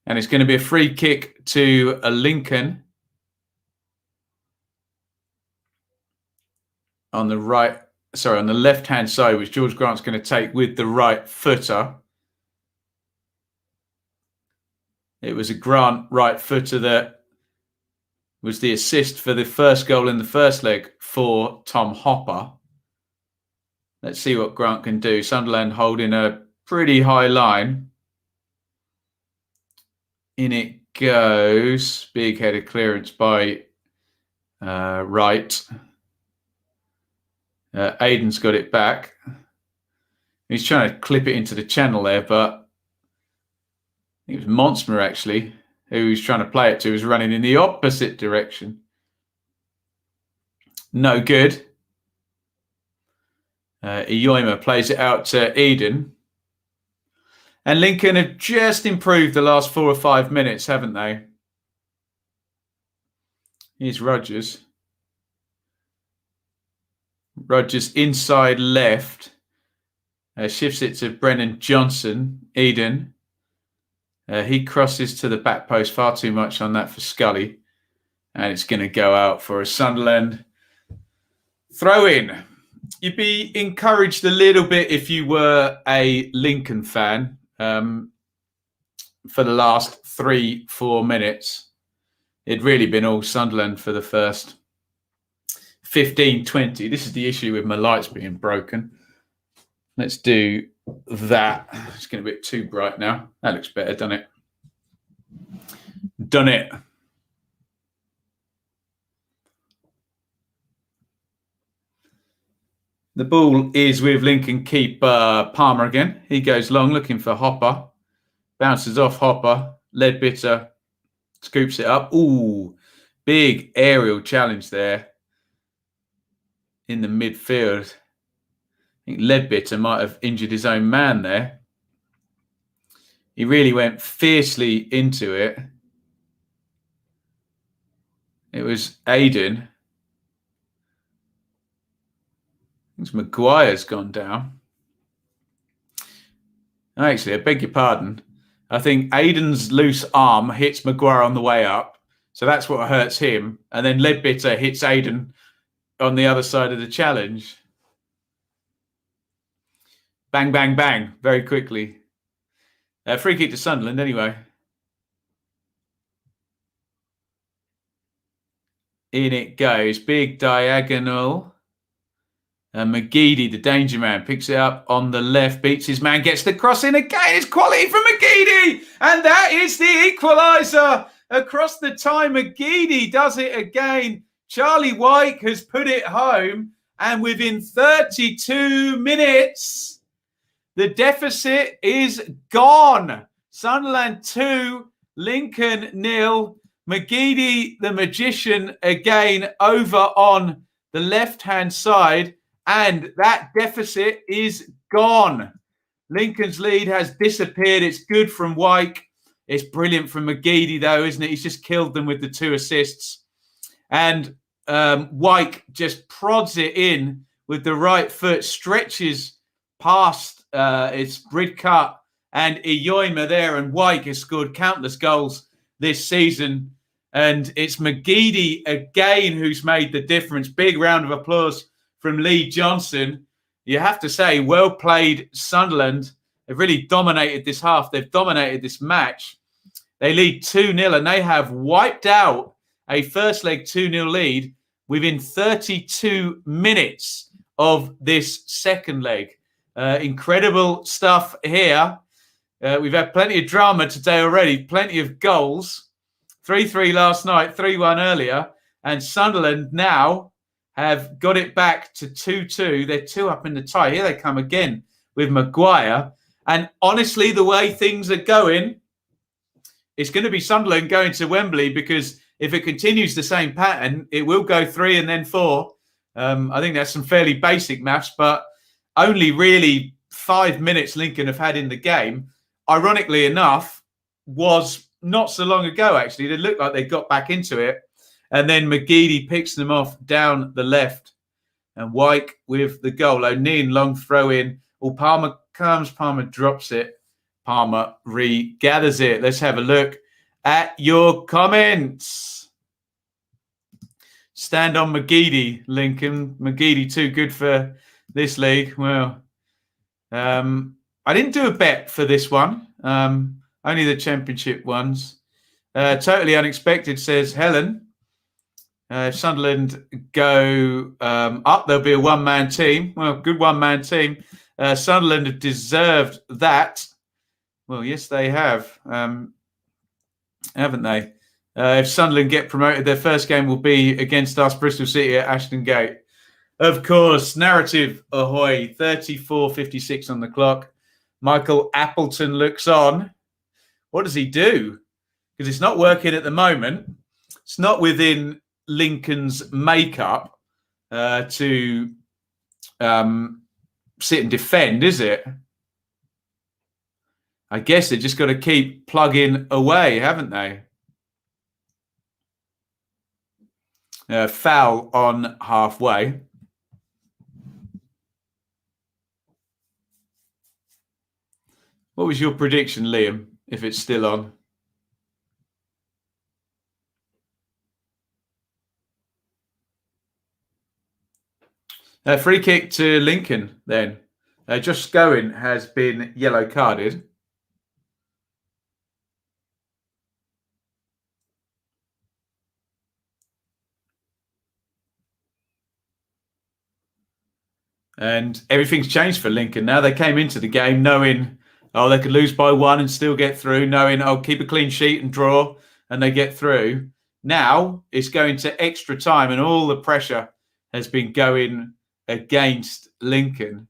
And it's going to be a free kick to a Lincoln on the left-hand side, which George Grant's going to take with the right footer. It was a Grant right footer that was the assist for the first goal in the first leg for Tom Hopper. Let's see what Grant can do. Sunderland holding a pretty high line. In it goes. Big headed clearance by Wright. Aiden's got it back. He's trying to clip it into the channel there, but I think it was Monsma actually who he's trying to play it to, was running in the opposite direction. No good. Iyoima plays it out to Eden. And Lincoln have just improved the last 4 or 5 minutes, haven't they? Here's Rogers. Rogers inside left. Shifts it to Brennan Johnson. Eden. He crosses to the back post. Far too much on that for Scully. And it's going to go out for a Sunderland throw in. You'd be encouraged a little bit if you were a Lincoln fan. For the last 3-4 minutes. It'd really been all Sunderland for the first 15-20. This is the issue with my lights being broken. Let's do that. It's getting a bit too bright now. That looks better, doesn't it? Done it. The ball is with Lincoln keeper Palmer again. He goes long looking for Hopper. Bounces off Hopper. Leadbitter scoops it up. Ooh, big aerial challenge there in the midfield. I think Leadbitter might have injured his own man there. He really went fiercely into it. It was Aiden. I think Maguire's gone down. Actually, I beg your pardon. I think Aiden's loose arm hits Maguire on the way up. So that's what hurts him. And then Leadbitter hits Aiden on the other side of the challenge. Bang, bang, bang. Very quickly. Free kick to Sunderland anyway. In it goes. Big diagonal. And McGeady, the danger man, picks it up on the left, beats his man, gets the cross in again. It's quality from McGeady. And that is the equaliser. Across the time, McGeady does it again. Charlie White has put it home. And within 32 minutes, the deficit is gone. Sunderland 2, Lincoln 0. McGeady, the magician, again over on the left-hand side. And that deficit is gone. Lincoln's lead has disappeared. It's good from Wyke. It's brilliant from McGeady, though, isn't it? He's just killed them with the 2 assists. And Wyke just prods it in with the right foot, stretches past its grid cut, and Iain are there. And Wyke has scored countless goals this season. And it's McGeady again who's made the difference. Big round of applause from Lee Johnson. You have to say, well played, Sunderland. They've really dominated this half. They've dominated this match. They lead 2-0, and they have wiped out a first leg 2-0 lead within 32 minutes of this second leg. Incredible stuff here. We've had plenty of drama today already, plenty of goals. 3-3 last night, 3-1 earlier. And Sunderland now have got it back to 2-2. They're 2 up in the tie. Here they come again with Maguire. And honestly, the way things are going, it's going to be Sunderland going to Wembley, because if it continues the same pattern, it will go 3 and then 4. I think that's some fairly basic maths, but only really 5 minutes Lincoln have had in the game, ironically enough, was not so long ago, actually. They looked like they got back into it. And then McGeady picks them off down the left. And Wyke with the goal. O'Neill, long throw in. Palmer comes, Palmer drops it. Palmer regathers it. Let's have a look at your comments. Stand on McGeady, Lincoln. McGeady too good for this league. Well, I didn't do a bet for this one. Only the championship ones. Totally unexpected, says Helen. If Sunderland go up, there'll be a one-man team. Well, good one-man team. Sunderland have deserved that. Well, yes, they have. Haven't they? If Sunderland get promoted, their first game will be against us, Bristol City at Ashton Gate. Of course, narrative ahoy, 34:56 on the clock. Michael Appleton looks on. What does he do? Because it's not working at the moment. It's not within Lincoln's makeup to sit and defend, is it? I guess they just got to keep plugging away, haven't they? Foul on halfway. What was your prediction, Liam, if it's still on? Free kick to Lincoln then. Josh Scowen has been yellow carded. And everything's changed for Lincoln now. They came into the game knowing, they could lose by 1 and still get through, knowing, keep a clean sheet and draw, and they get through. Now it's going to extra time, and all the pressure has been going against Lincoln.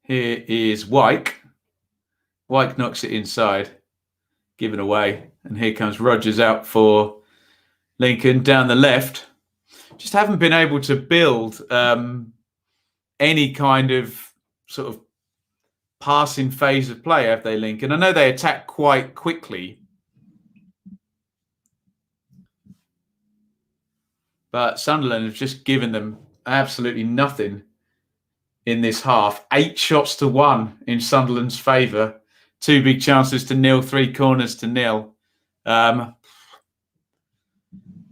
Here is Wyke. Wyke knocks it inside, given away. And here comes Rogers out for Lincoln down the left. Just haven't been able to build any kind of sort of passing phase of play, have they, Lincoln? I know they attack quite quickly, but Sunderland have just given them absolutely nothing in this half. 8 shots to 1 in Sunderland's favour. 2 big chances to 0, 3 corners to 0.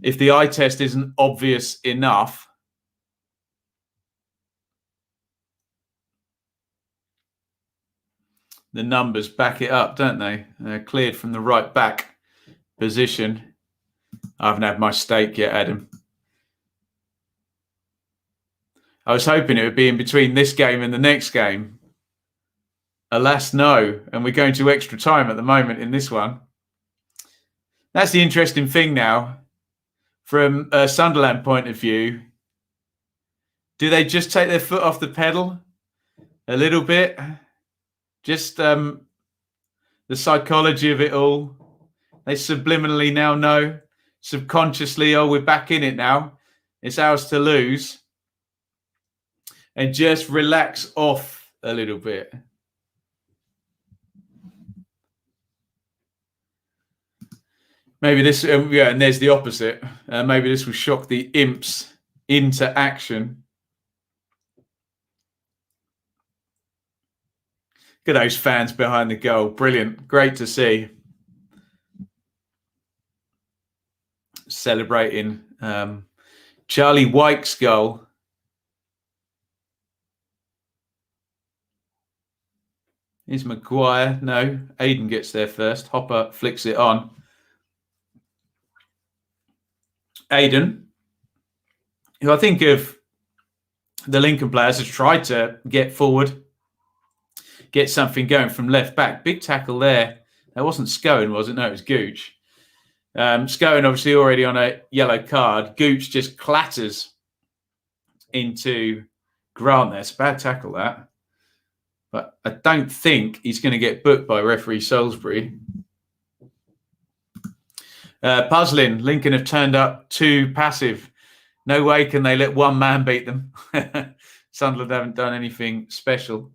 If the eye test isn't obvious enough, the numbers back it up, don't they? Cleared from the right back position. I haven't had my steak yet, Adam. I was hoping it would be in between this game and the next game. Alas, no. And we're going to extra time at the moment in this one. That's the interesting thing now. From a Sunderland point of view, do they just take their foot off the pedal a little bit? Just the psychology of it all. They subliminally now know, subconsciously, oh, we're back in it now. It's ours to lose. And just relax off a little bit. Maybe this, yeah, and there's the opposite. Maybe this will shock the imps into action. Look at those fans behind the goal. Brilliant. Great to see. Celebrating Charlie Wyke's goal. Is Maguire? No. Aidan gets there first. Hopper flicks it on. Aidan, who I think of the Lincoln players, has tried to get forward, get something going from left back. Big tackle there. That wasn't Scowen, was it? No, it was Gooch. Scowen obviously already on a yellow card. Gooch just clatters into Grant there. It's a bad tackle, that. But I don't think he's going to get booked by referee Salisbury. Puzzling. Lincoln have turned up too passive. No way can they let one man beat them. Sunderland haven't done anything special.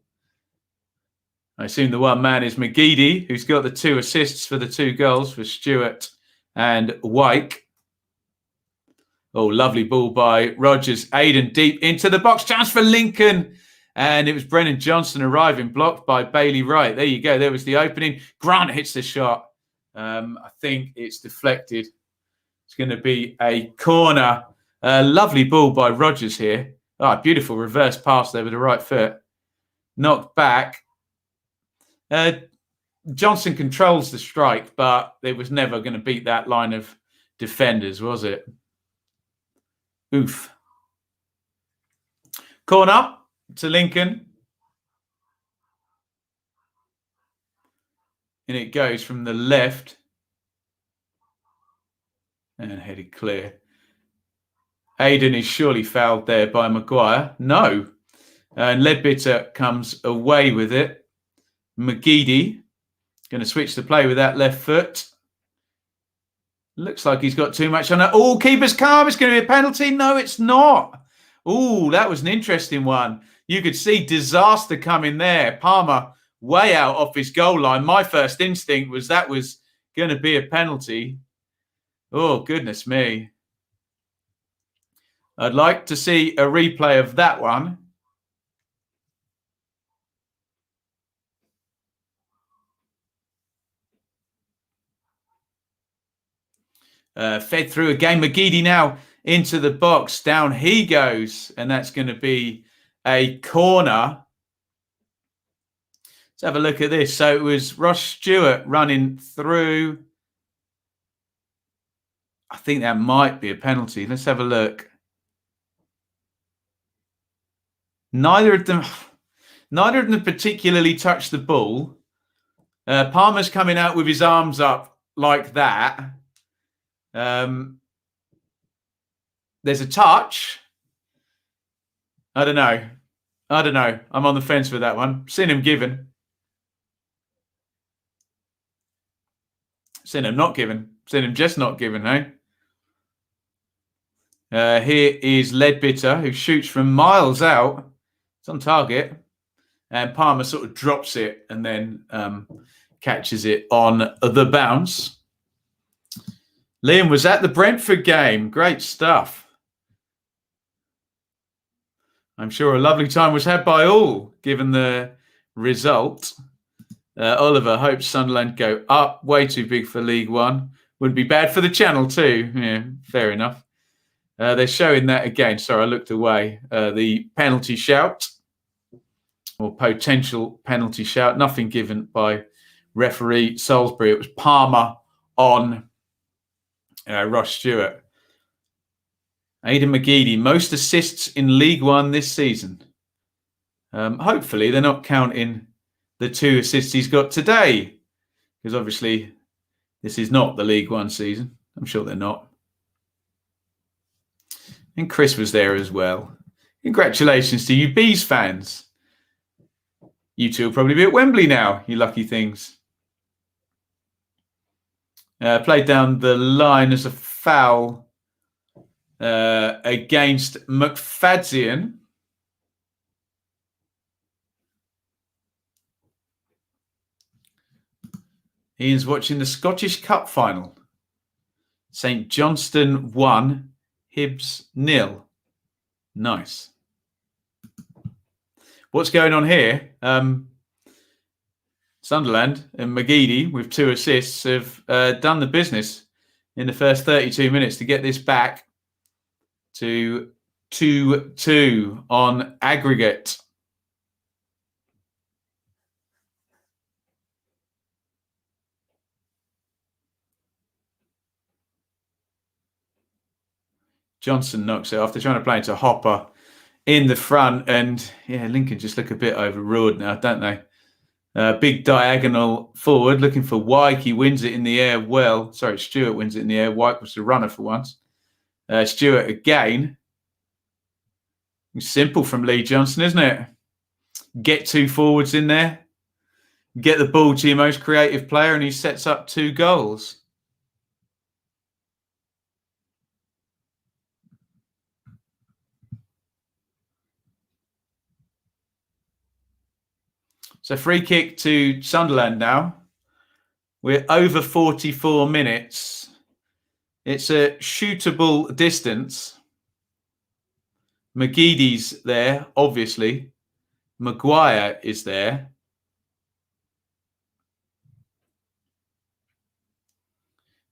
I assume the one man is McGeady, who's got the 2 assists for the 2 goals for Stewart and Wyke. Oh, lovely ball by Rogers. Aidan deep into the box. Chance for Lincoln. And it was Brennan Johnson arriving, blocked by Bailey Wright. There you go. There was the opening. Grant hits the shot. I think it's deflected. It's going to be a corner. Lovely ball by Rogers here. Oh, beautiful reverse pass there with the right foot. Knocked back. Johnson controls the strike, but it was never going to beat that line of defenders, was it? Oof. Corner to Lincoln. And it goes from the left. And headed clear. Aidan is surely fouled there by Maguire. No. And Leadbitter comes away with it. McGeady going to switch the play with that left foot. Looks like he's got too much on it. Oh, keeper's calm. It's going to be a penalty. No, it's not. Oh, that was an interesting one. You could see disaster coming there. Palmer way out off his goal line. My first instinct was that was going to be a penalty. Oh, goodness me. I'd like to see a replay of that one. Fed through again. McGeady now into the box. Down he goes. And that's going to be a corner. Let's have a look at this. So it was Ross Stewart running through. I think that might be a penalty. Let's have a look. Neither of them particularly touched the ball. Palmer's coming out with his arms up like that. There's a touch. I don't know. I'm on the fence with that one. Seen him given. Seen him not given. Seen him just not given, eh? Here is Leadbitter, who shoots from miles out. It's on target. And Palmer sort of drops it and then catches it on the bounce. Liam was at the Brentford game. Great stuff. I'm sure a lovely time was had by all, given the result. Oliver hopes Sunderland go up. Way too big for League One. Wouldn't be bad for the channel too. Yeah, fair enough. They're showing that again. Sorry, I looked away. The penalty shout or potential penalty shout. Nothing given by referee Salisbury. It was Palmer on Ross Stewart. Aidan McGeady, most assists in League One this season. Hopefully they're not counting the 2 assists he's got today. Because obviously this is not the League One season. I'm sure they're not. And Chris was there as well. Congratulations to you Bees fans. You two will probably be at Wembley now, you lucky things. Played down the line as a foul against McFadzean. Ian's watching the Scottish Cup final. St Johnstone 1, Hibs 0. Nice. What's going on here? Sunderland and McGeady with 2 assists have done the business in the first 32 minutes to get this back to 2-2 on aggregate. Johnson knocks it off. They're trying to play into Hopper in the front. And, yeah, Lincoln just look a bit overruled now, don't they? Big diagonal forward, looking for Wyke. He wins it in the air well. Sorry, Stewart wins it in the air. Wyke was the runner for once. Stewart again. Simple from Lee Johnson, isn't it? Get 2 forwards in there. Get the ball to your most creative player, and he sets up 2 goals. So free kick to Sunderland now. We're over 44 minutes. It's a shootable distance. McGeady's there, obviously. Maguire is there.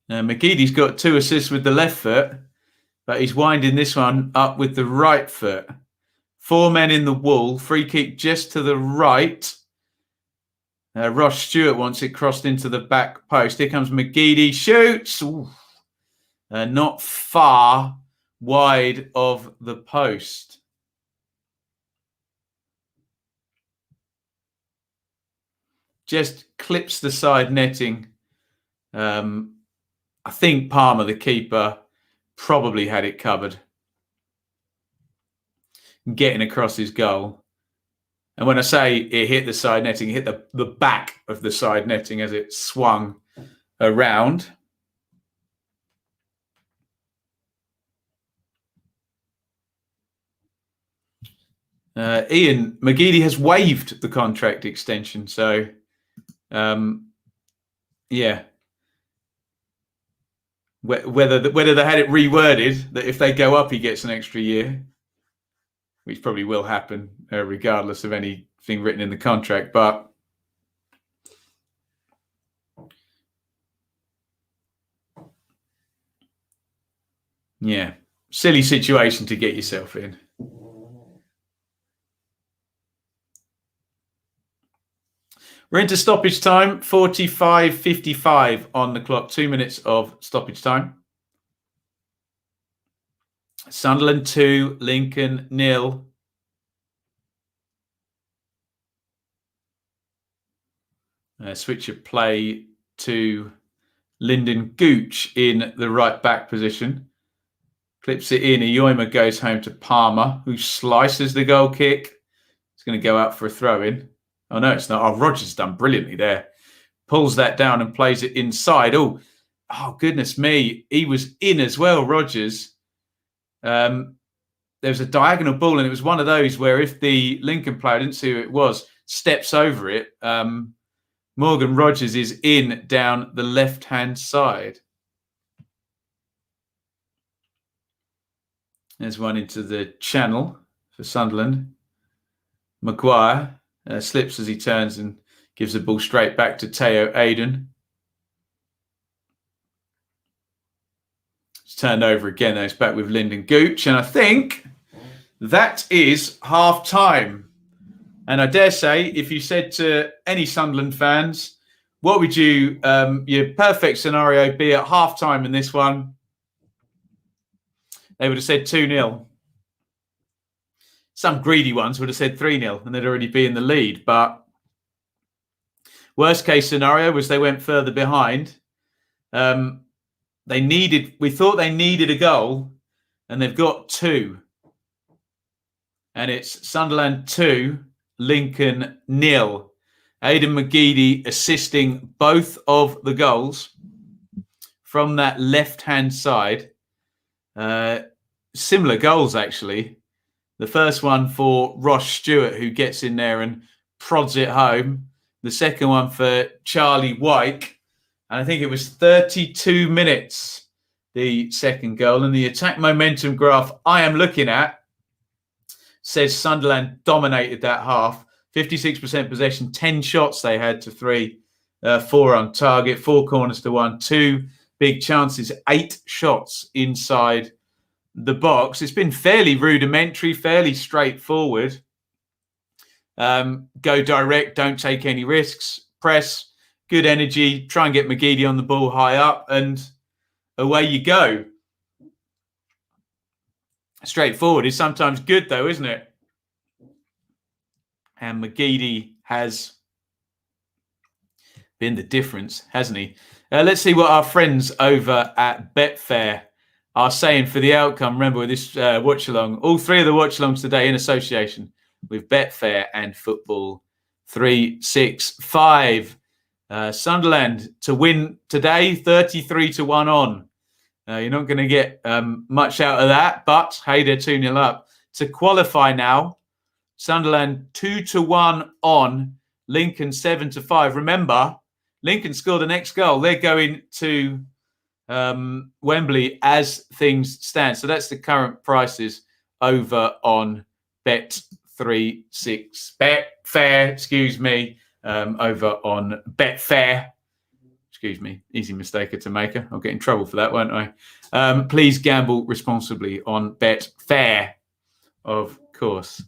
McGeady's got 2 assists with the left foot, but he's winding this one up with the right foot. 4 men in the wall. Free kick just to the right. Ross Stewart wants it crossed into the back post. Here comes McGeady. Shoots. Not far wide of the post. Just clips the side netting. I think Palmer, the keeper, probably had it covered. Getting across his goal. And when I say it hit the side netting, it hit the back of the side netting as it swung around. Iain, McGeady has waived the contract extension. So, yeah. Whether they had it reworded that if they go up, he gets an extra year, which probably will happen regardless of anything written in the contract. But yeah, silly situation to get yourself in. We're into stoppage time, 45:55 on the clock, 2 minutes of stoppage time. Sunderland 2, Lincoln 0. Switch of play to Lyndon Gooch in the right back position. Clips it in. Ioima goes home to Palmer, who slices the goal kick. It's going to go out for a throw-in. Oh, no, it's not. Oh, Rogers done brilliantly there. Pulls that down and plays it inside. Oh, goodness me. He was in as well, Rogers. There was a diagonal ball, and it was one of those where if the Lincoln player, I didn't see who it was, steps over it, Morgan Rogers is in down the left-hand side. There's one into the channel for Sunderland. Maguire slips as he turns and gives the ball straight back to Teo Aiden. It's turned over again. It's back with Lyndon Gooch. And I think that is half-time. And I dare say, if you said to any Sunderland fans, what would your perfect scenario be at half-time in this one? They would have said 2-0. Some greedy ones would have said 3-0 and they'd already be in the lead. But Worst case scenario was they went further behind. We thought they needed a goal, and they've got 2. And it's Sunderland 2, Lincoln 0. Aidan McGeady assisting both of the goals from that left-hand side. Similar goals, actually. The first one for Ross Stewart, who gets in there and prods it home. The second one for Charlie Wyke. And I think it was 32 minutes, the second goal. And the attack momentum graph I am looking at says Sunderland dominated that half. 56% possession, 10 shots they had to 3, 4 on target, 4 corners to 1, 2 big chances, 8 shots inside the box. It's been fairly rudimentary, fairly straightforward. Go direct, don't take any risks, press, good energy, try and get McGeady on the ball high up, and away you go. Straightforward is sometimes good, though, isn't it? And McGeady has been the difference, hasn't he? Let's see what our friends over at Betfair are saying for the outcome. Remember, with this watch-along, all 3 of the watch-alongs today in association with Betfair and Football 365. Sunderland to win today, 33-1 on. You're not going to get much out of that, but hey, they're 2-0 up. To qualify now, Sunderland 2-1 on, Lincoln 7-5. Remember, Lincoln scored the next goal. They're going to Wembley as things stand. So that's the current prices over on Betfair, excuse me, over on Betfair. Excuse me, easy mistake to make. I'll get in trouble for that, won't I? Please gamble responsibly on Betfair, of course.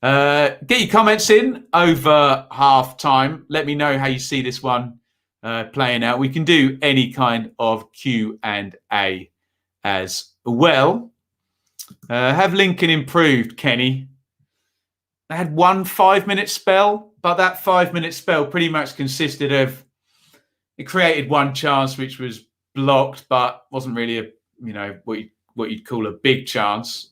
Get your comments in over half time. Let me know how you see this one playing out. We can do any kind of Q&A as well. Have Lincoln improved, Kenny? They had one 5-minute spell, but that 5-minute spell pretty much consisted of, it created one chance which was blocked, but wasn't really what you'd call a big chance.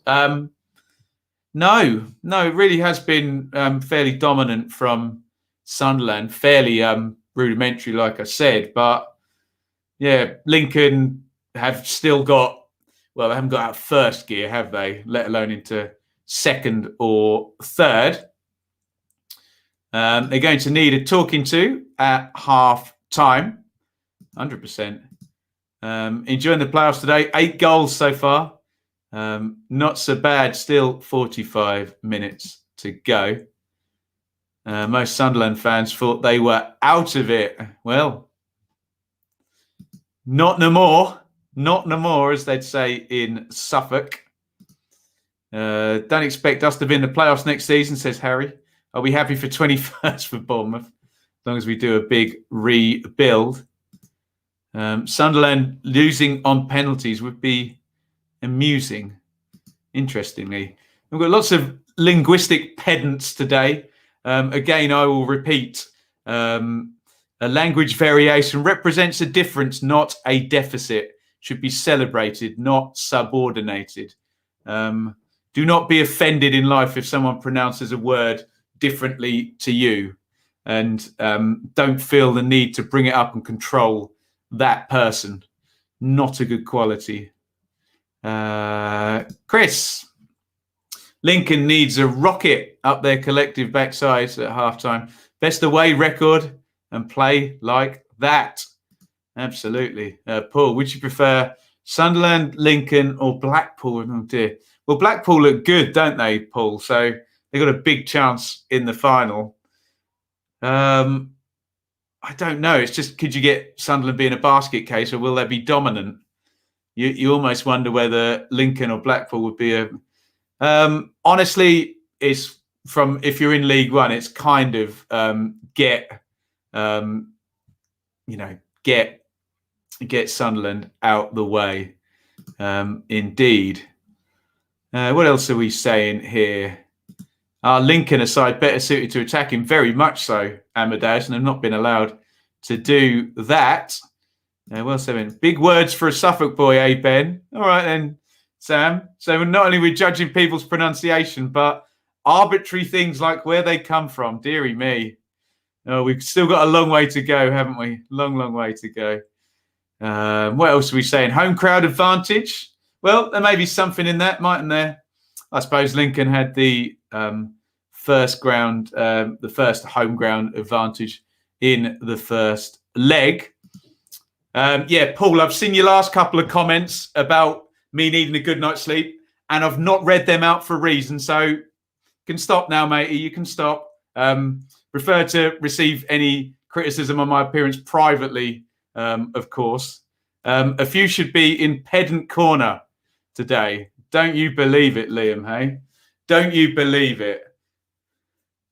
No, it really has been fairly dominant from Sunderland, fairly rudimentary, like I said. But yeah, Lincoln have still got, well, they haven't got out first gear, have they? Let alone into second or third. They're going to need a talking to at half time, 100%. Enjoying the playoffs today. 8 goals so far. Not so bad. Still 45 minutes to go. Most Sunderland fans thought they were out of it. Well, not no more. Not no more, as they'd say in Suffolk. Don't expect us to be in the playoffs next season, says Harry. I'll be happy for 21st for Bournemouth, as long as we do a big rebuild. Sunderland losing on penalties would be amusing, interestingly. We've got lots of linguistic pedants today. Again, I will repeat, a language variation represents a difference, not a deficit. Should be celebrated, not subordinated. Do not be offended in life if someone pronounces a word differently to you, and don't feel the need to bring it up and control that person. Not a good quality. Chris, Lincoln needs a rocket up their collective backsides at halftime. Best away record and play like that. Absolutely. Paul, would you prefer Sunderland, Lincoln, or Blackpool? Oh dear. Well, Blackpool look good, don't they, Paul? So they got a big chance in the final. I don't know. It's just, could you get Sunderland being a basket case, or will they be dominant? You almost wonder whether Lincoln or Blackpool would be a. Honestly, it's from, if you're in League One, it's kind of get Sunderland out the way. Indeed. What else are we saying here? Lincoln aside, better suited to attacking, very much so, Amadeus, and have not been allowed to do that. Well, Seven. Big words for a Suffolk boy, eh, Ben? All right then, Sam. So not only are we judging people's pronunciation, but arbitrary things like where they come from. Deary me. Oh, we've still got a long way to go, haven't we? Long, long way to go. What else are we saying? Home crowd advantage. Well, there may be something in that, mightn't there? I suppose Lincoln had the first home ground advantage in the first leg. Paul, I've seen your last couple of comments about me needing a good night's sleep, and I've not read them out for a reason. So you can stop now, matey. You can stop. Prefer to receive any criticism on my appearance privately, of course. A few should be in pedant corner today. Don't you believe it, Liam, hey? Don't you believe it?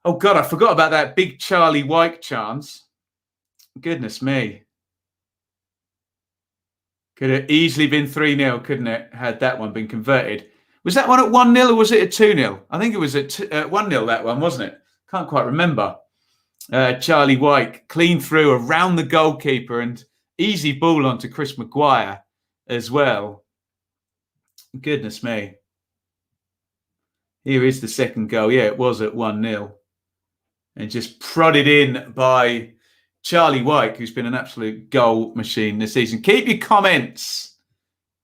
Oh, God, I forgot about that big Charlie White chance. Goodness me. Could have easily been 3-0, couldn't it, had that one been converted. Was that one at 1-0 or was it at 2-0? I think it was at 1-0, that one, wasn't it? Can't quite remember. Charlie White, clean through around the goalkeeper and easy ball onto Chris Maguire as well. Goodness me. Here is the second goal. Yeah, it was at 1-0. And just prodded in by Charlie White, who's been an absolute goal machine this season. Keep your comments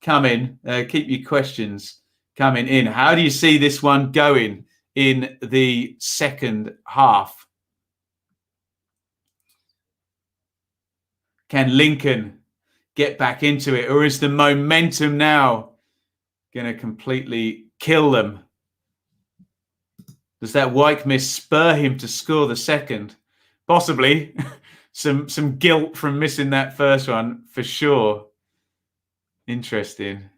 coming. Keep your questions coming in. How do you see this one going in the second half? Can Lincoln get back into it? Or is the momentum now going to completely kill them? Does that White miss spur him to score the second? Possibly. Some guilt from missing that first one, for sure. Interesting.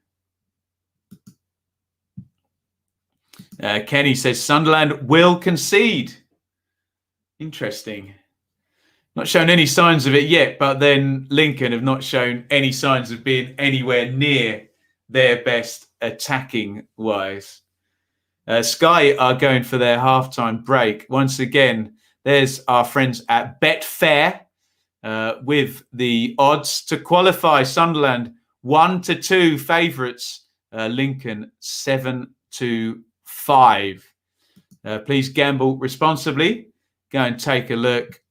Kenny says Sunderland will concede. Interesting. Not shown any signs of it yet, but then Lincoln have not shown any signs of being anywhere near their best attacking-wise. Sky are going for their halftime break. Once again, there's our friends at Betfair with the odds to qualify. Sunderland 1-2 favourites. Lincoln 7-5. Please gamble responsibly. Go and take a look.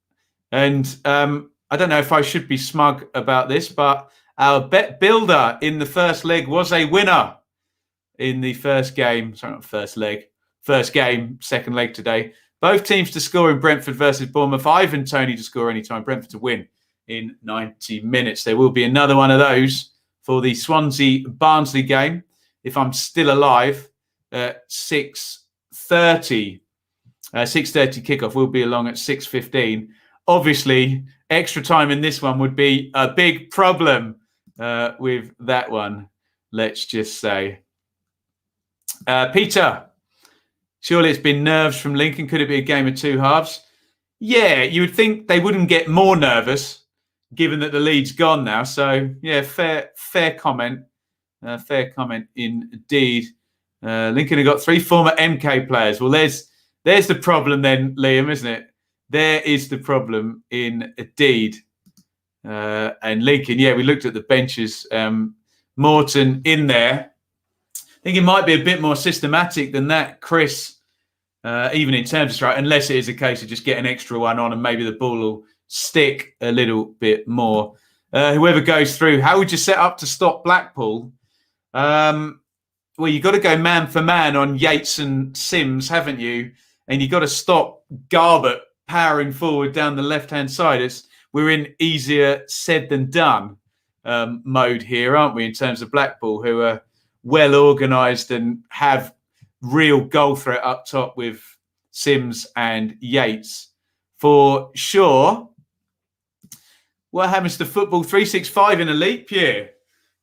And I don't know if I should be smug about this, but our bet builder in the first leg was a winner in the first game. Sorry, not first leg. First game, second leg today. Both teams to score in Brentford versus Bournemouth. Ivan Toney to score anytime. Brentford to win in 90 minutes. There will be another one of those for the Swansea-Barnsley game, if I'm still alive, at 6:30. 6:30 kickoff. We'll be along at 6:15. Obviously, extra time in this one would be a big problem with that one, let's just say. Peter, surely it's been nerves from Lincoln. Could it be a game of two halves? Yeah, you would think they wouldn't get more nervous, given that the lead's gone now. So, yeah, fair comment. Fair comment indeed. Lincoln have got 3 former MK players. Well, there's the problem then, Liam, isn't it? There is the problem indeed. And Lincoln, yeah, we looked at the benches. Morton in there. I think it might be a bit more systematic than that, Chris, even in terms of strike, unless it is a case of just getting an extra one on and maybe the ball will stick a little bit more. Whoever goes through, how would you set up to stop Blackpool? Well, you've got to go man for man on Yates and Sims, haven't you? And you've got to stop Garbett powering forward down the left-hand side. We're in easier said than done mode here, aren't we, in terms of Blackpool, who are well organised and have real goal threat up top with Sims and Yates. For sure. What happens to Football 365 in a leap year?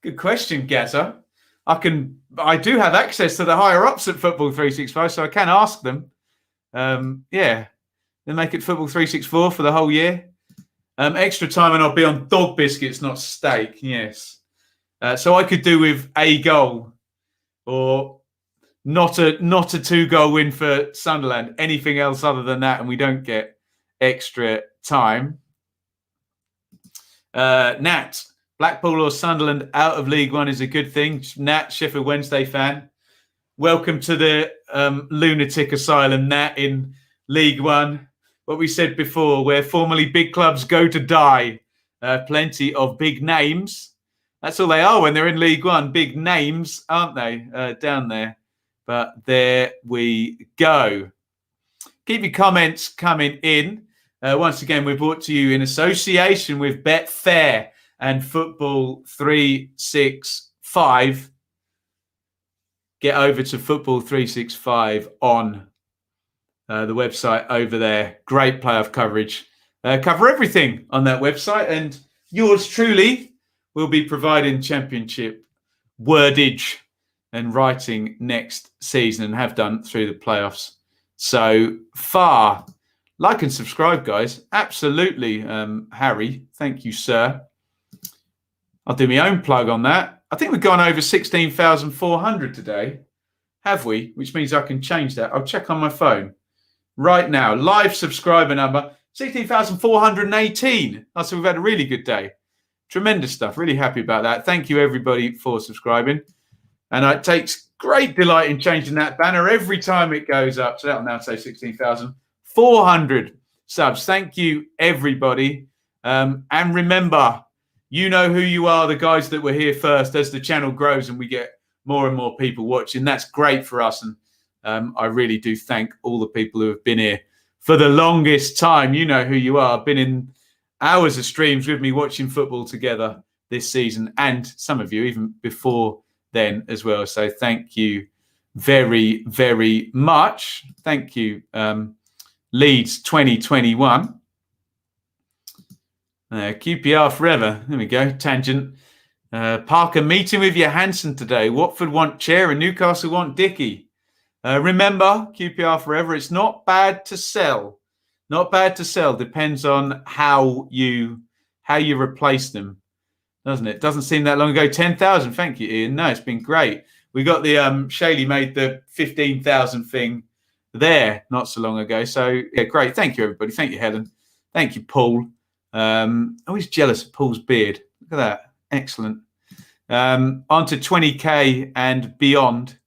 Good question, Gazza. I do have access to the higher ups at Football 365, so I can ask them. Yeah, they make it Football 364 for the whole year. Extra time and I'll be on dog biscuits, not steak. Yes. So I could do with a goal or Not a 2-goal win for Sunderland. Anything else other than that, and we don't get extra time. Nat, Blackpool or Sunderland out of League One is a good thing. Nat, Sheffield Wednesday fan. Welcome to the lunatic asylum, Nat, in League One. What we said before, where formerly big clubs go to die. Plenty of big names. That's all they are when they're in League One. Big names, aren't they, down there? But there we go. Keep your comments coming in. Once again, we're brought to you in association with Betfair and Football 365. Get over to Football 365 on the website over there. Great playoff coverage. Cover everything on that website. And yours truly will be providing championship wordage and writing next season, and have done through the playoffs so far. Like and subscribe, guys. Absolutely, Harry. Thank you, sir. I'll do my own plug on that. I think we've gone over 16,400 today, have we? Which means I can change that. I'll check on my phone right now. Live subscriber number, 16,418. So we've had a really good day. Tremendous stuff. Really happy about that. Thank you, everybody, for subscribing. And it takes great delight in changing that banner every time it goes up. So that'll now say 16,400 subs. Thank you, everybody. And remember, you know who you are, the guys that were here first. As the channel grows and we get more and more people watching, that's great for us. And I really do thank all the people who have been here for the longest time. You know who you are. Been in hours of streams with me watching football together this season, and some of you even before then as well. So thank you very, very much. Thank you, Leeds 2021. QPR forever. There we go. Tangent. Parker meeting with Johansson today. Watford want Chair and Newcastle want Dickey. Remember, QPR forever. It's not bad to sell. Not bad to sell. Depends on how you replace them, doesn't it? Doesn't seem that long ago. 10,000. Thank you, Iain. No, it's been great. We got the Shaley made the 15,000 thing there not so long ago. So yeah, great. Thank you, everybody. Thank you, Helen. Thank you, Paul. Always jealous of Paul's beard. Look at that. Excellent. On to 20k and beyond.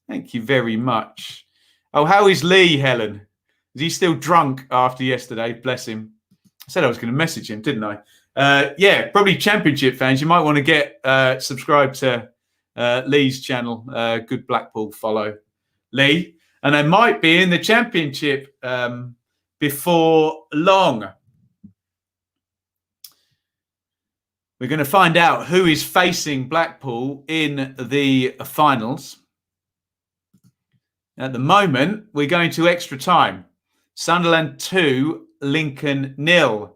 Thank you very much. Oh, how is Lee, Helen? Is he still drunk after yesterday? Bless him. I said I was going to message him, didn't I? Yeah, probably Championship fans. You might want to get subscribed to Lee's channel. Good Blackpool follow, Lee. And they might be in the Championship before long. We're going to find out who is facing Blackpool in the finals. At the moment, we're going to extra time. Sunderland 2, Lincoln 0.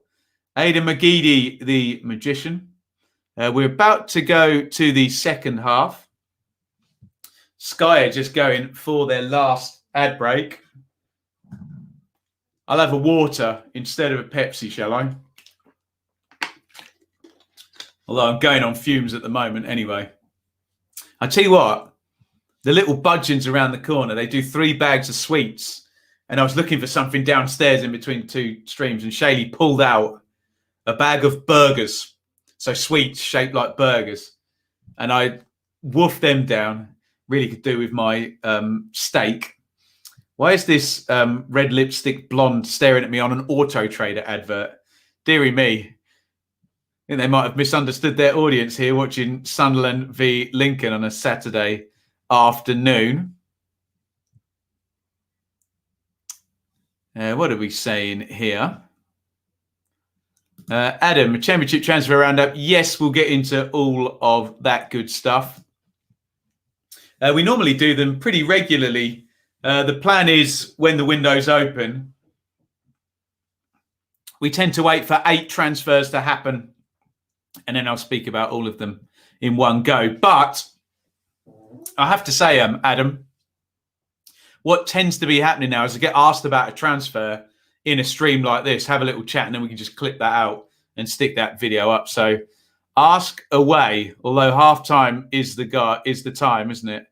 Aidan McGeady, the magician. We're about to go to the second half. Sky are just going for their last ad break. I'll have a water instead of a Pepsi, shall I? Although I'm going on fumes at the moment anyway. I tell you what, the little budgeons around the corner, they do 3 bags of sweets. And I was looking for something downstairs in between 2 streams, and Shaley pulled out a bag of burgers. So sweets shaped like burgers. And I wolfed them down. Really could do with my steak. Why is this red lipstick blonde staring at me on an Auto Trader advert? Deary me. I think they might have misunderstood their audience here watching Sunderland v Lincoln on a Saturday afternoon. What are we saying here? Adam, a Championship transfer roundup. Yes, we'll get into all of that good stuff. We normally do them pretty regularly. The plan is when the window's open, we tend to wait for 8 transfers to happen, and then I'll speak about all of them in one go. But I have to say, Adam, what tends to be happening now is I get asked about a transfer in a stream like this, have a little chat, and then we can just clip that out and stick that video up. So ask away, although half time is the time, isn't it?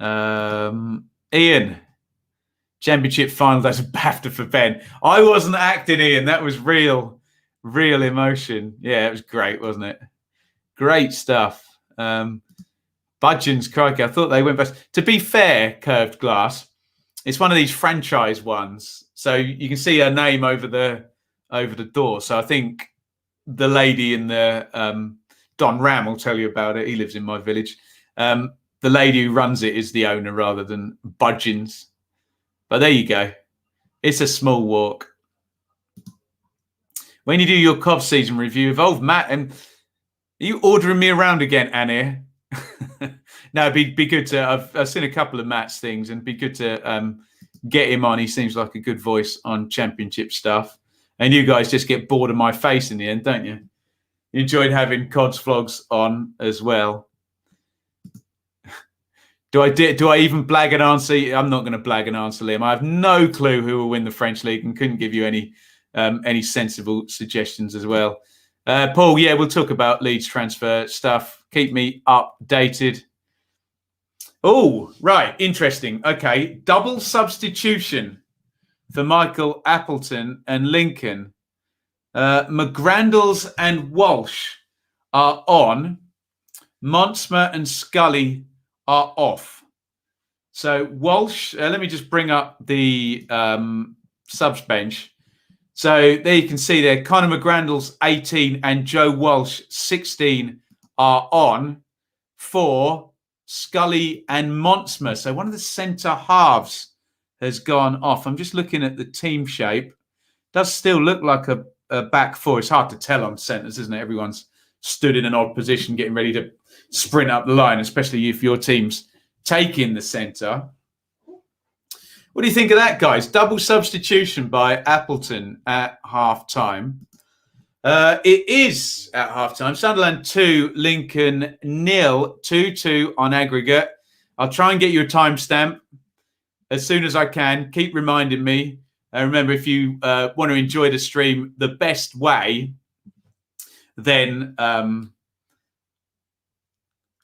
Iain, championship final. That's a BAFTA for Ben. I wasn't acting, Iain. That was real emotion. Yeah, it was great, wasn't it? Great stuff. Budgeons, crikey. I thought they went best. To be fair, Curved Glass, it's one of these franchise ones. So you can see her name over the door. So I think the lady in the Don Ram will tell you about it. He lives in my village. The lady who runs it is the owner rather than Budgeons. But there you go. It's a small walk. When you do your Cov season review, Evolve Matt, and are you ordering me around again, Annie? No, it'd be good to. I've seen a couple of Matt's things, and it'd be good to get him on. He seems like a good voice on championship stuff. And you guys just get bored of my face in the end, don't you? You enjoyed having Cod's vlogs on as well. Do I even blag an answer? I'm not going to blag an answer, Liam. I have no clue who will win the French league and couldn't give you any sensible suggestions as well. Paul, yeah, we'll talk about Leeds transfer stuff. Keep me updated. Oh, right. Interesting. Okay. Double substitution for Michael Appleton and Lincoln. McGrandles and Walsh are on. Monsmer and Scully are off. So Walsh, let me just bring up the subs bench. So there you can see there, Conor McGrandles 18 and Joe Walsh 16 are on for Scully and Monsmer. So one of the centre halves has gone off. I'm just looking at the team shape. Does still look like a back four. It's hard to tell on centres, isn't it? Everyone's stood in an odd position getting ready to sprint up the line, especially if your team's taking the centre. What do you think of that, guys? Double substitution by Appleton at half-time. It is at half-time. Sunderland 2, Lincoln 0, 2-2 on aggregate. I'll try and get you a timestamp as soon as I can. Keep reminding me. Remember, if you want to enjoy the stream the best way, then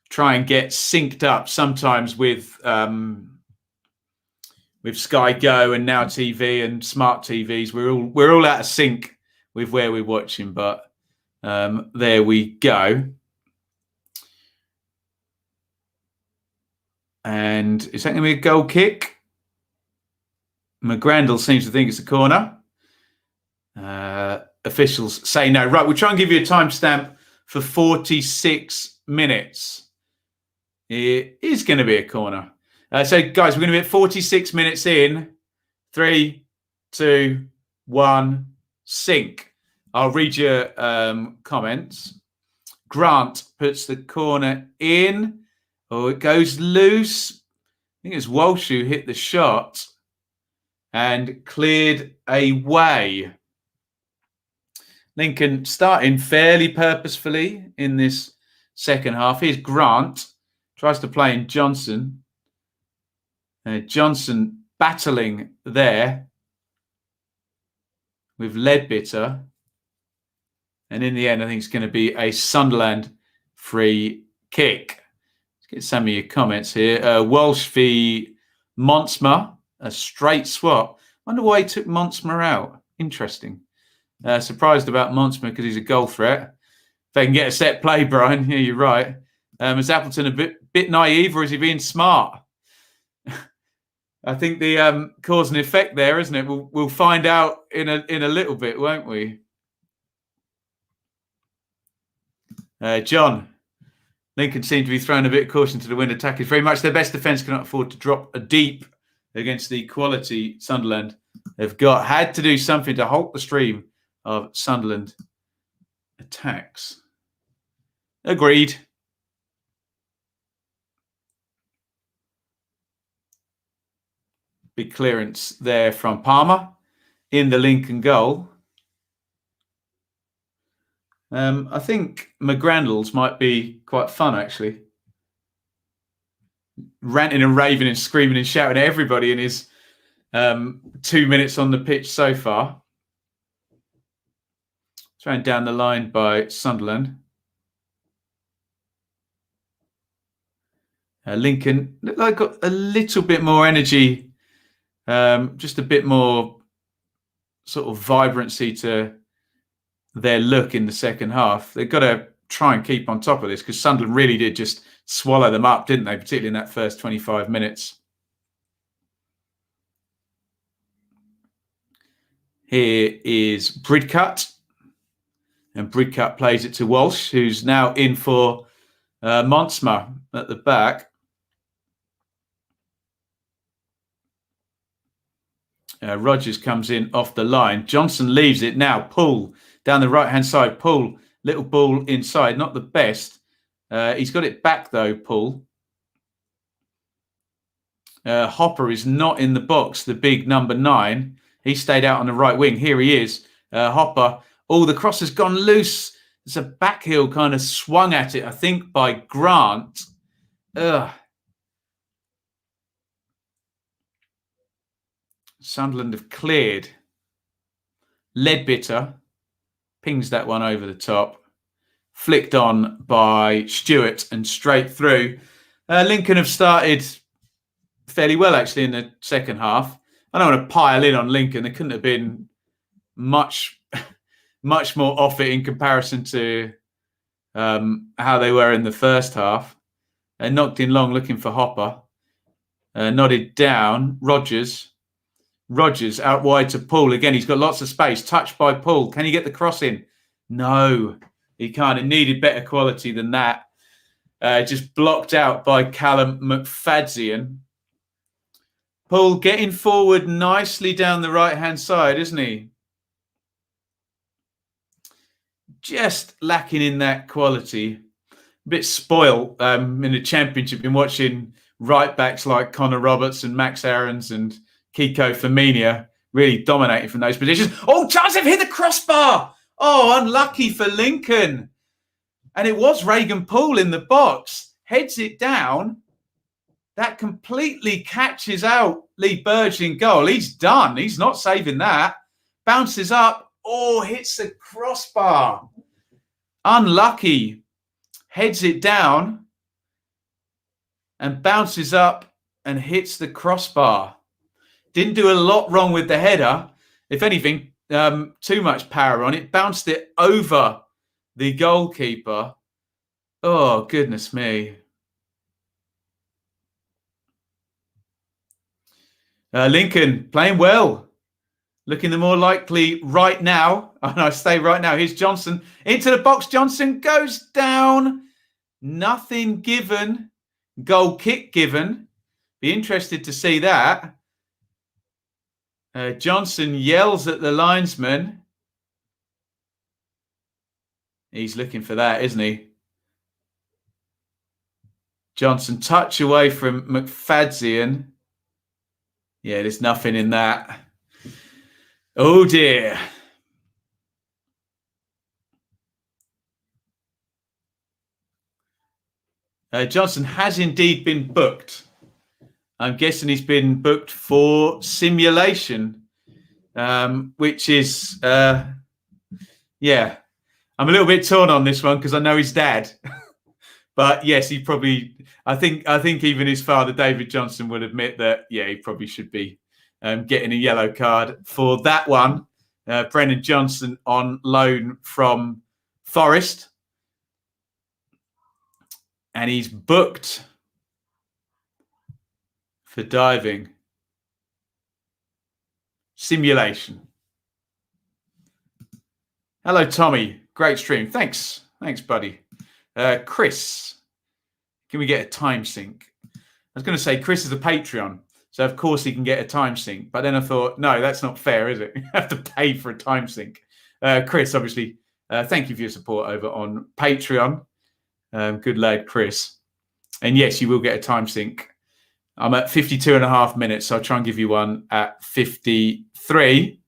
try and get synced up sometimes with Sky Go and Now TV and smart TVs. We're all out of sync with where we're watching, but there we go. And is that going to be a goal kick? McGrandle seems to think it's a corner. Officials say no. Right, we'll try and give you a timestamp for 46 minutes. It is going to be a corner. So, guys, we're going to be at 46 minutes in. 3, 2, 1, sync. I'll read your comments. Grant puts the corner in. Oh, it goes loose. I think it's Walsh who hit the shot and cleared away. Lincoln starting fairly purposefully in this second half. Here's Grant. Tries to play in Johnson. Johnson battling there with Leadbitter. And in the end, I think it's going to be a Sunderland free kick. Let's get some of your comments here. Walsh v Monsmer, a straight swap. Wonder why he took Monsmer out. Interesting. Surprised about Monsmer because he's a goal threat. If they can get a set play, Brian, yeah, you're right. Is Appleton a bit naive or is he being smart? I think the cause and effect there, isn't it? We'll find out in a little bit, won't we? John, Lincoln seemed to be throwing a bit of caution to the wind. Attack is very much their best defence. Cannot afford to drop a deep against the quality Sunderland have got. Had to do something to halt the stream of Sunderland attacks. Agreed. Big clearance there from Palmer in the Lincoln goal. I think McGrandles might be quite fun, actually. Ranting and raving and screaming and shouting at everybody in his 2 minutes on the pitch so far. Thrown down the line by Sunderland. Lincoln looked like got a little bit more energy, just a bit more sort of vibrancy to their look in the second half. They've got to try and keep on top of this because Sunderland really did just swallow them up, didn't they? Particularly in that first 25 minutes. Here is Bridcut. And Bridcut plays it to Walsh, who's now in for Monsma at the back. Rogers comes in off the line. Johnson leaves it now. Pull down the right-hand side. Pull. Little ball inside. Not the best. He's got it back, though, Pull. Hopper is not in the box, the big number 9. He stayed out on the right wing. Here he is. Hopper. Oh, the cross has gone loose. It's a backheel kind of swung at it, I think, by Grant. Sunderland have cleared. Leadbitter pings that one over the top. Flicked on by Stewart and straight through. Lincoln have started fairly well, actually, in the second half. I don't want to pile in on Lincoln. They couldn't have been much more off it in comparison to how they were in the first half. Knocked in long, looking for Hopper. Nodded down. Rogers out wide to Paul. Again, he's got lots of space. Touched by Paul. Can he get the cross in? No, he can't. It needed better quality than that. Just blocked out by Callum McFadzean. Paul getting forward nicely down the right-hand side, isn't he? Just lacking in that quality. A bit spoiled in the Championship. Been watching right-backs like Connor Roberts and Max Aarons and Kiko Firmino really dominating from those positions. Oh, chance they've hit the crossbar. Oh, unlucky for Lincoln. And it was Regan Poole in the box. Heads it down. That completely catches out Lee Burge in goal. He's done. He's not saving that. Bounces up. Oh, hits the crossbar. Unlucky. Heads it down. And bounces up and hits the crossbar. Didn't do a lot wrong with the header. If anything, too much power on it. Bounced it over the goalkeeper. Oh, goodness me. Lincoln playing well. Looking the more likely right now. And I stay right now. Here's Johnson. Into the box. Johnson goes down. Nothing given. Goal kick given. Be interested to see that. Johnson yells at the linesman. He's looking for that, isn't he? Johnson touch away from McFadzean. Yeah, there's nothing in that. Oh, dear. Johnson has indeed been booked. I'm guessing he's been booked for simulation, which is, yeah. I'm a little bit torn on this one because I know his dad. But yes, he probably, I think even his father, David Johnson, would admit that, yeah, he probably should be getting a yellow card for that one. Brennan Johnson on loan from Forest. And he's booked for diving. Simulation. Hello, Tommy. Great stream. Thanks, buddy. Chris, can we get a time sync? I was going to say Chris is a Patreon, so of course he can get a time sync. But then I thought, no, that's not fair, is it? You have to pay for a time sync. Chris, obviously, thank you for your support over on Patreon. Good lad, Chris. And yes, you will get a time sync. I'm at 52.5 minutes, so I'll try and give you one at 53.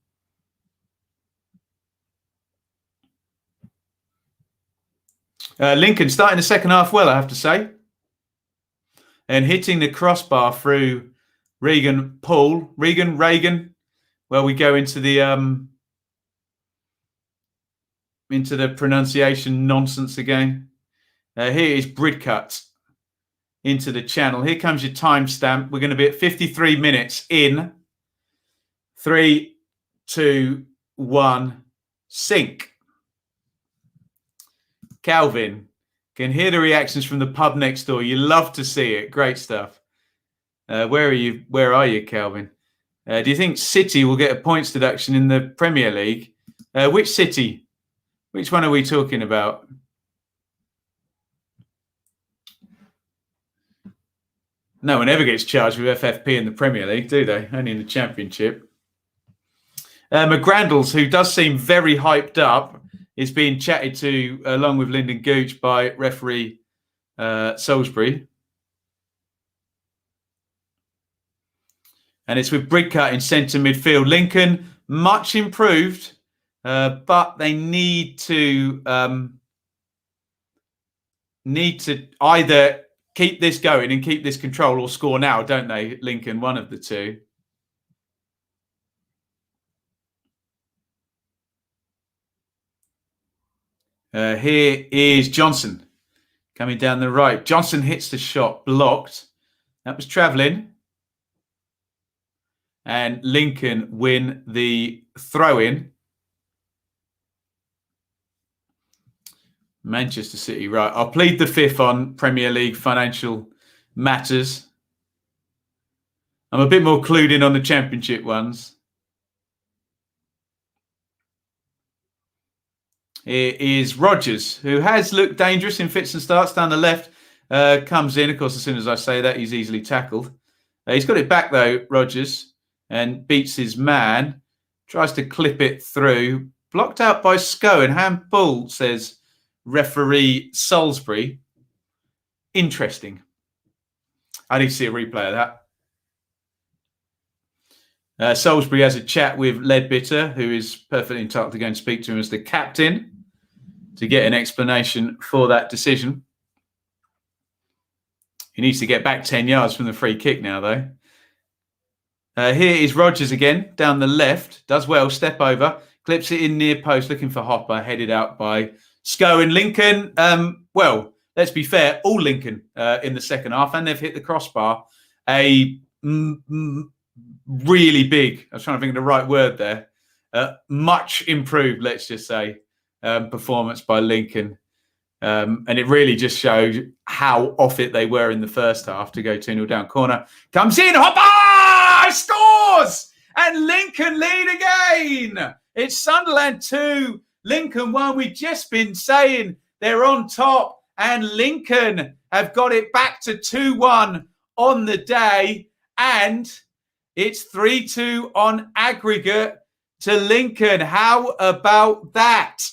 Lincoln starting the second half well, I have to say. And hitting the crossbar through Regan Paul. Regan. Well, we go into the pronunciation nonsense again. Here is Bridcut. into the channel. Here comes your timestamp. We're going to be at 53 minutes in 3, 2, 1, sync. Calvin, can hear the reactions from the pub next door. You love to see it. Great stuff. Where are you? Where are you, Calvin? Do you think City will get a points deduction in the Premier League? Which City? Which one are we talking about? No one ever gets charged with FFP in the Premier League, do they? Only in the Championship. McGrandles, who does seem very hyped up, is being chatted to along with Lyndon Gooch by referee Salisbury. And it's with Brigcut in centre midfield. Lincoln, much improved, but they need to either keep this going and keep this control or score now, don't they, Lincoln? One of the two. Here is Johnson coming down the right. Johnson hits the shot, blocked. That was travelling. And Lincoln win the throw-in. Manchester City, right. I'll plead the fifth on Premier League financial matters. I'm a bit more clued in on the Championship ones. Here is Rodgers, who has looked dangerous in fits and starts down the left. Comes in, of course, as soon as I say that, he's easily tackled. He's got it back, though, Rodgers, and beats his man. Tries to clip it through. Blocked out by Scowen. Handball, says referee Salisbury. Interesting. I need to see a replay of that. Salisbury has a chat with Leadbitter, who is perfectly entitled to go and speak to him as the captain to get an explanation for that decision. He needs to get back 10 yards from the free kick now, though. Here is Rodgers again, down the left. Does well, step over. Clips it in near post, looking for Hopper, headed out by Scowen. Lincoln, well, let's be fair, all Lincoln in the second half, and they've hit the crossbar. A really big, I was trying to think of the right word there, much improved, let's just say, performance by Lincoln. And it really just showed how off it they were in the first half to go 2-0 down. Corner comes in, Hopper scores! And Lincoln lead again. It's Sunderland 2, Lincoln 1. We've just been saying they're on top, and Lincoln have got it back to 2-1 on the day, and it's 3-2 on aggregate to Lincoln. How about that?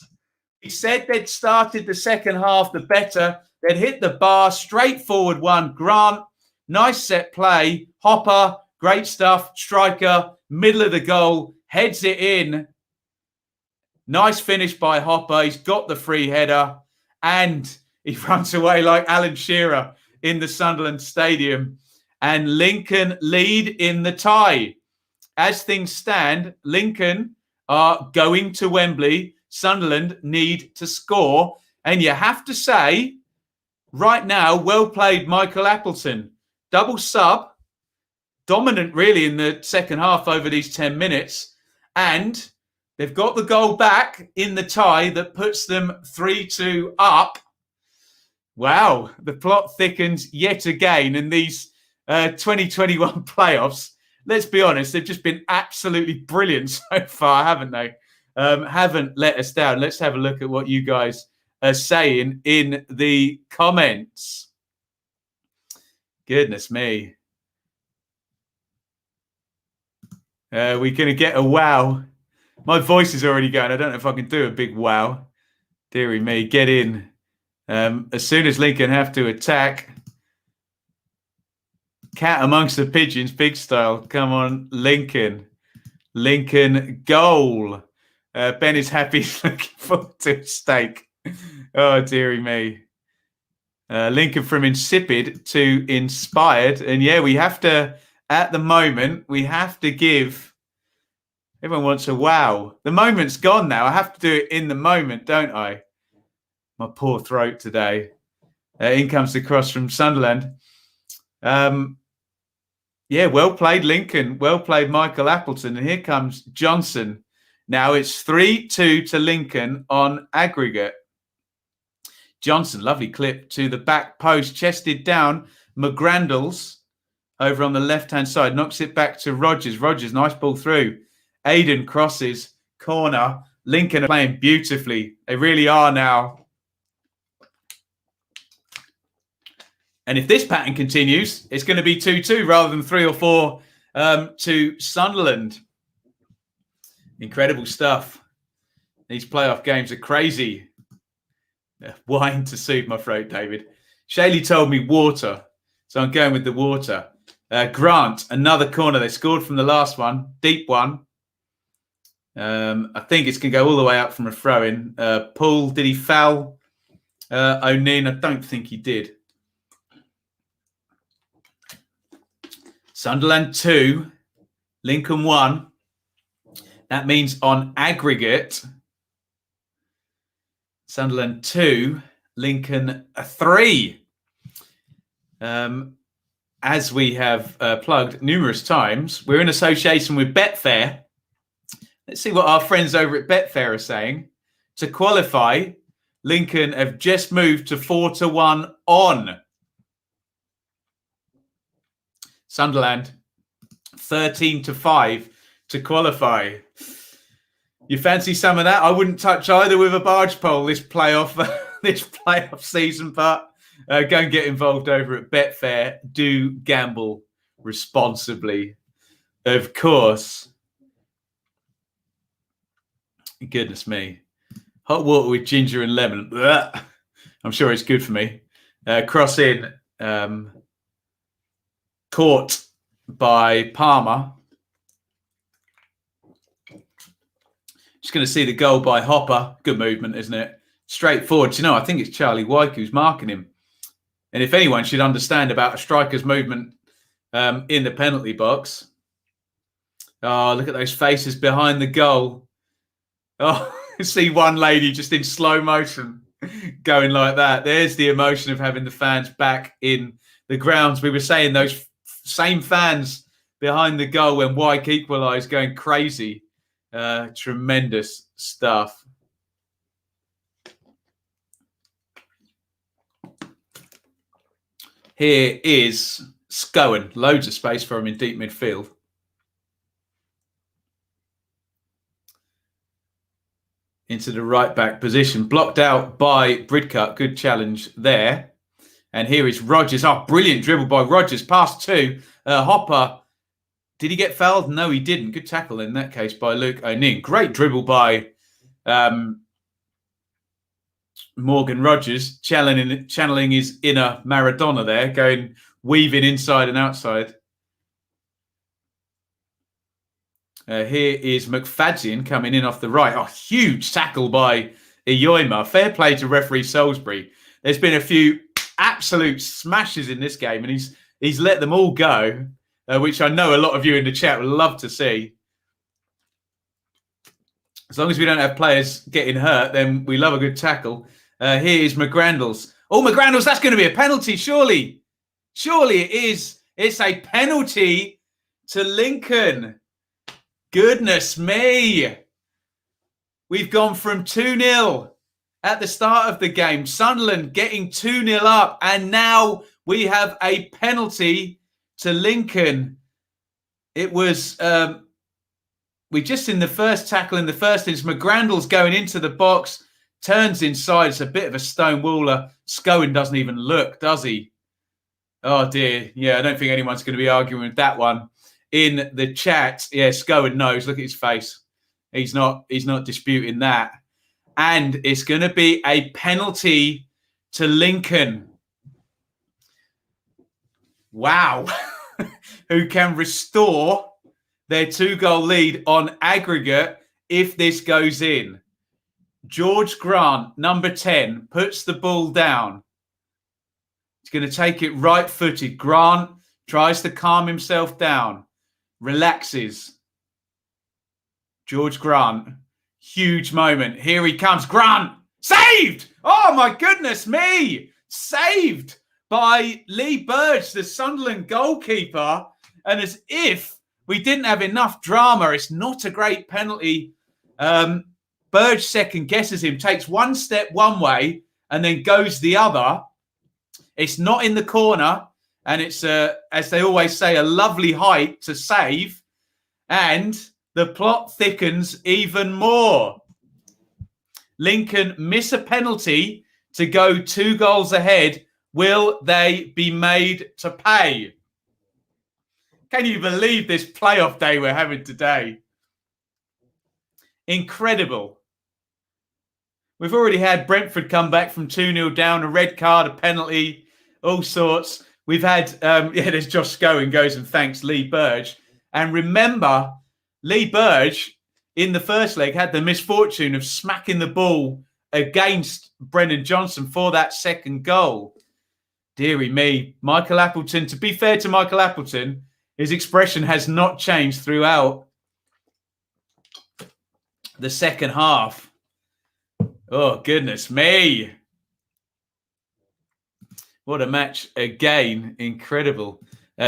He said they'd started the second half the better. They'd hit the bar, straightforward one. Grant, nice set play. Hopper, great stuff. Striker, middle of the goal, heads it in. Nice finish by Hopper. He's got the free header, and he runs away like Alan Shearer in the Sunderland Stadium. And Lincoln lead in the tie. As things stand, Lincoln are going to Wembley. Sunderland need to score. And you have to say, right now, well played, Michael Appleton. Double sub, dominant really in the second half over these 10 minutes. And they've got the goal back in the tie that puts them 3-2 up. Wow, the plot thickens yet again in these 2021 playoffs. Let's be honest, they've just been absolutely brilliant so far, haven't they? Haven't let us down. Let's have a look at what you guys are saying in the comments. Goodness me. We're going to get a wow. My voice is already going. I don't know if I can do a big wow. Deary me, get in. As soon as Lincoln have to attack. Cat amongst the pigeons, big style. Come on, Lincoln. Lincoln goal. Ben is happy. He's looking forward to a steak. Oh, dearie me. Lincoln from insipid to inspired. And yeah, we have to, at the moment, we have to give. Everyone wants a wow. The moment's gone now. I have to do it in the moment, don't I? My poor throat today. In comes the cross from Sunderland. Yeah, well played, Lincoln. Well played, Michael Appleton. And here comes Johnson. Now it's 3-2 to Lincoln on aggregate. Johnson, lovely clip to the back post, chested down. McGrandles over on the left-hand side, knocks it back to Rogers. Rogers, nice ball through. Aiden crosses, corner. Lincoln are playing beautifully. They really are now. And if this pattern continues, it's going to be 2-2 rather than 3 or 4 to Sunderland. Incredible stuff. These playoff games are crazy. Wine to soothe my throat, David. Shaylee told me water, so I'm going with the water. Grant, another corner. They scored from the last one. Deep one. I think it's going to go all the way up from a throw-in. Paul, did he foul O'Neill? I don't think he did. Sunderland 2, Lincoln 1. That means on aggregate, Sunderland 2, Lincoln 3. As we have plugged numerous times, we're in association with Betfair. Let's see what our friends over at Betfair are saying. To qualify, Lincoln have just moved to 4-1 on. Sunderland, 13-5 to qualify. You fancy some of that? I wouldn't touch either with a barge pole this playoff season, but go and get involved over at Betfair. Do gamble responsibly, of course. Goodness me. Hot water with ginger and lemon. Ugh. I'm sure it's good for me. Cross in. Caught by Palmer. Just going to see the goal by Hopper. Good movement, isn't it? Straightforward. Do you know, I think it's Charlie Wyke who's marking him. And if anyone should understand about a striker's movement in the penalty box. Oh, look at those faces behind the goal. Oh, see one lady just in slow motion going like that. There's the emotion of having the fans back in the grounds. We were saying those same fans behind the goal when Wyke equalised, going crazy. Tremendous stuff. Here is Scowen. Loads of space for him in deep midfield. Into the right back position. Blocked out by Bridcut. Good challenge there. And here is Rogers. Oh, brilliant dribble by Rogers. Pass to Hopper. Did he get fouled? No, he didn't. Good tackle in that case by Luke O'Neill. Great dribble by Morgan Rogers, channeling his inner Maradona there, going weaving inside and outside. Here is McFadzean coming in off the right. Oh, huge tackle by Iyoima. Fair play to referee Salisbury. There's been a few absolute smashes in this game, and he's let them all go, which I know a lot of you in the chat would love to see. As long as we don't have players getting hurt, then we love a good tackle. Here is McGrandles. Oh, McGrandles, that's going to be a penalty, surely. Surely it is. It's a penalty to Lincoln. Goodness me. We've gone from 2-0 at the start of the game. Sunderland getting 2-0 up. And now we have a penalty to Lincoln. It was... we just in the first tackle in the first instance, McGrandles going into the box, turns inside. It's a bit of a stonewaller. Scowen doesn't even look, does he? Oh, dear. Yeah, I don't think anyone's going to be arguing with that one. In the chat, yeah, Scowen knows. Look at his face. He's not disputing that. And it's going to be a penalty to Lincoln. Wow. Who can restore their 2-goal lead on aggregate if this goes in. George Grant, number 10, puts the ball down. He's going to take it right-footed. Grant tries to calm himself down. Relaxes. George Grant. Huge moment. Here he comes. Grant. Saved! Oh, my goodness me. Saved by Lee Burge, the Sunderland goalkeeper. And as if we didn't have enough drama, it's not a great penalty. Burge second guesses him, takes one step one way and then goes the other. It's not in the corner. And it's, as they always say, a lovely height to save. And the plot thickens even more. Lincoln miss a penalty to go 2 goals ahead. Will they be made to pay? Can you believe this playoff day we're having today? Incredible. We've already had Brentford come back from 2-0 down, a red card, a penalty, all sorts. We've had, there's Josh Scowen goes and thanks Lee Burge. And remember, Lee Burge in the first leg had the misfortune of smacking the ball against Brennan Johnson for that second goal. Deary me, Michael Appleton, to be fair to Michael Appleton, his expression has not changed throughout the second half. Oh, goodness me. What a match again. Incredible.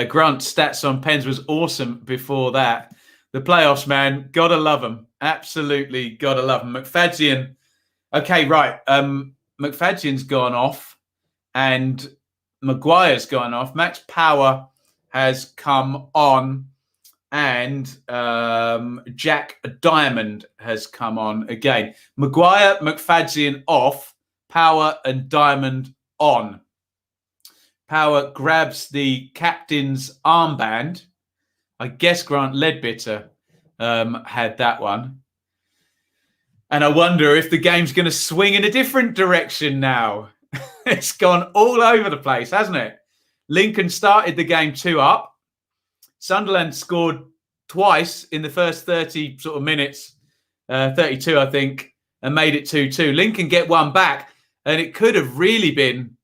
Grant's stats on pens was awesome before that. The playoffs, man, gotta love them. Absolutely gotta love them. McFadzean. Okay, right. McFadzean's gone off and Maguire's gone off. Max Power has come on and Jack Diamond has come on again. Maguire, McFadzean off, Power and Diamond on. Power grabs the captain's armband. I guess Grant Leadbitter had that one. And I wonder if the game's going to swing in a different direction now. It's gone all over the place, hasn't it? Lincoln started the game 2 up. Sunderland scored twice in the first 30 sort of minutes, 32, I think, and made it 2-2. Lincoln get one back, and it could have really been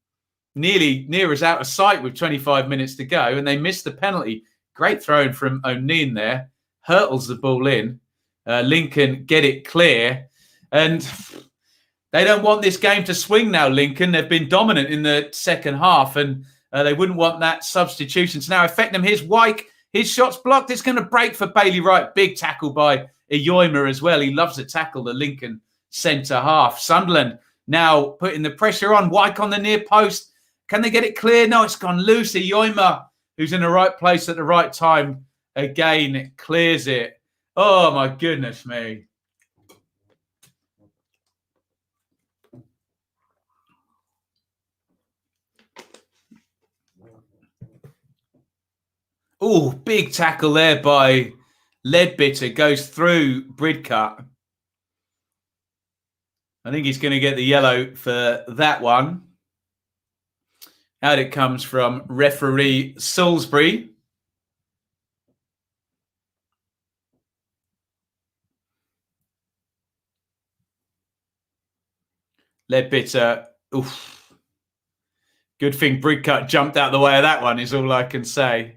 near as out of sight with 25 minutes to go, and they missed the penalty. Great throwing from O'Neill there. Hurtles the ball in. Lincoln get it clear. And they don't want this game to swing now, Lincoln. They've been dominant in the second half, and they wouldn't want that substitution to now affect them. Here's Wyke. His shot's blocked. It's going to break for Bailey Wright. Big tackle by Iyoima as well. He loves to tackle the Lincoln centre half. Sunderland now putting the pressure on. Wyke on the near post. Can they get it clear? No, it's gone loose. Iyoima, who's in the right place at the right time, again clears it. Oh, my goodness me. Oh, big tackle there by Leadbitter. Goes through Bridcut. I think he's going to get the yellow for that one. Out it comes from referee Salisbury. Leadbitter. Oof. Good thing Bridcut jumped out the way of that one is all I can say.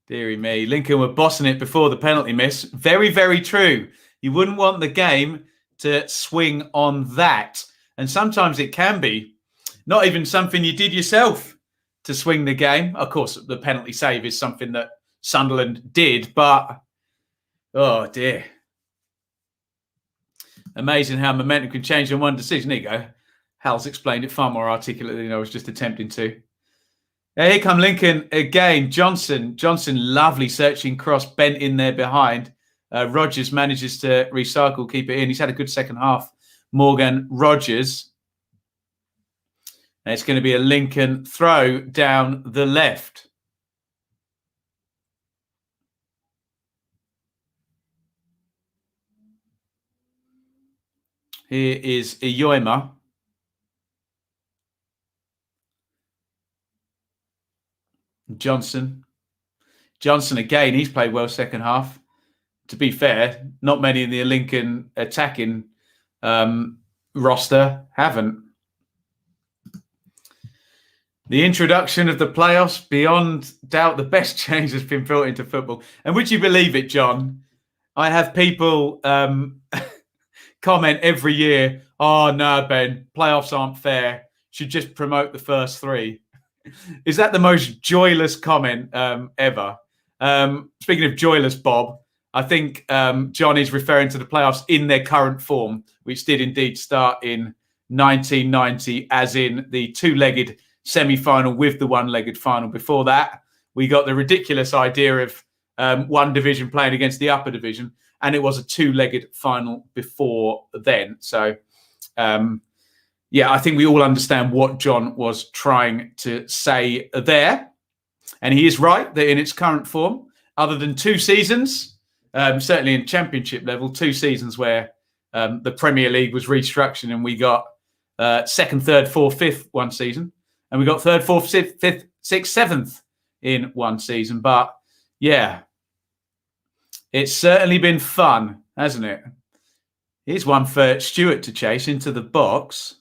Deary me. Lincoln were bossing it before the penalty miss. Very, very true. You wouldn't want the game to swing on that. And sometimes it can be not even something you did yourself to swing the game. Of course, the penalty save is something that Sunderland did, but oh dear. Amazing how momentum can change in one decision. There you go. Hal's explained it far more articulately than I was just attempting to. Here come Lincoln again. Johnson, lovely searching cross, bent in there behind. Rogers manages to recycle, keep it in. He's had a good second half. Morgan Rogers. And it's going to be a Lincoln throw down the left. Here is Iyoima. Johnson again, he's played well second half. To be fair, not many in the Lincoln attacking roster haven't. The introduction of the playoffs, beyond doubt, the best change has been built into football. And would you believe it, John? I have people comment every year, oh, no, Ben, playoffs aren't fair. should just promote the first three. Is that the most joyless comment ever? Speaking of joyless, Bob, I think John is referring to the playoffs in their current form, which did indeed start in 1990, as in the two-legged semi-final with the one-legged final. Before that, we got the ridiculous idea of one division playing against the upper division, and it was a two-legged final before then. So, yeah, I think we all understand what John was trying to say there. And he is right that in its current form, other than 2 seasons, certainly in championship level, 2 seasons where the Premier League was restructured and we got 2nd, 3rd, 4th, 5th one season. And we got 3rd, 4th, 5th, 6th, 7th in one season. But yeah, it's certainly been fun, hasn't it? Here's one for Stuart to chase into the box.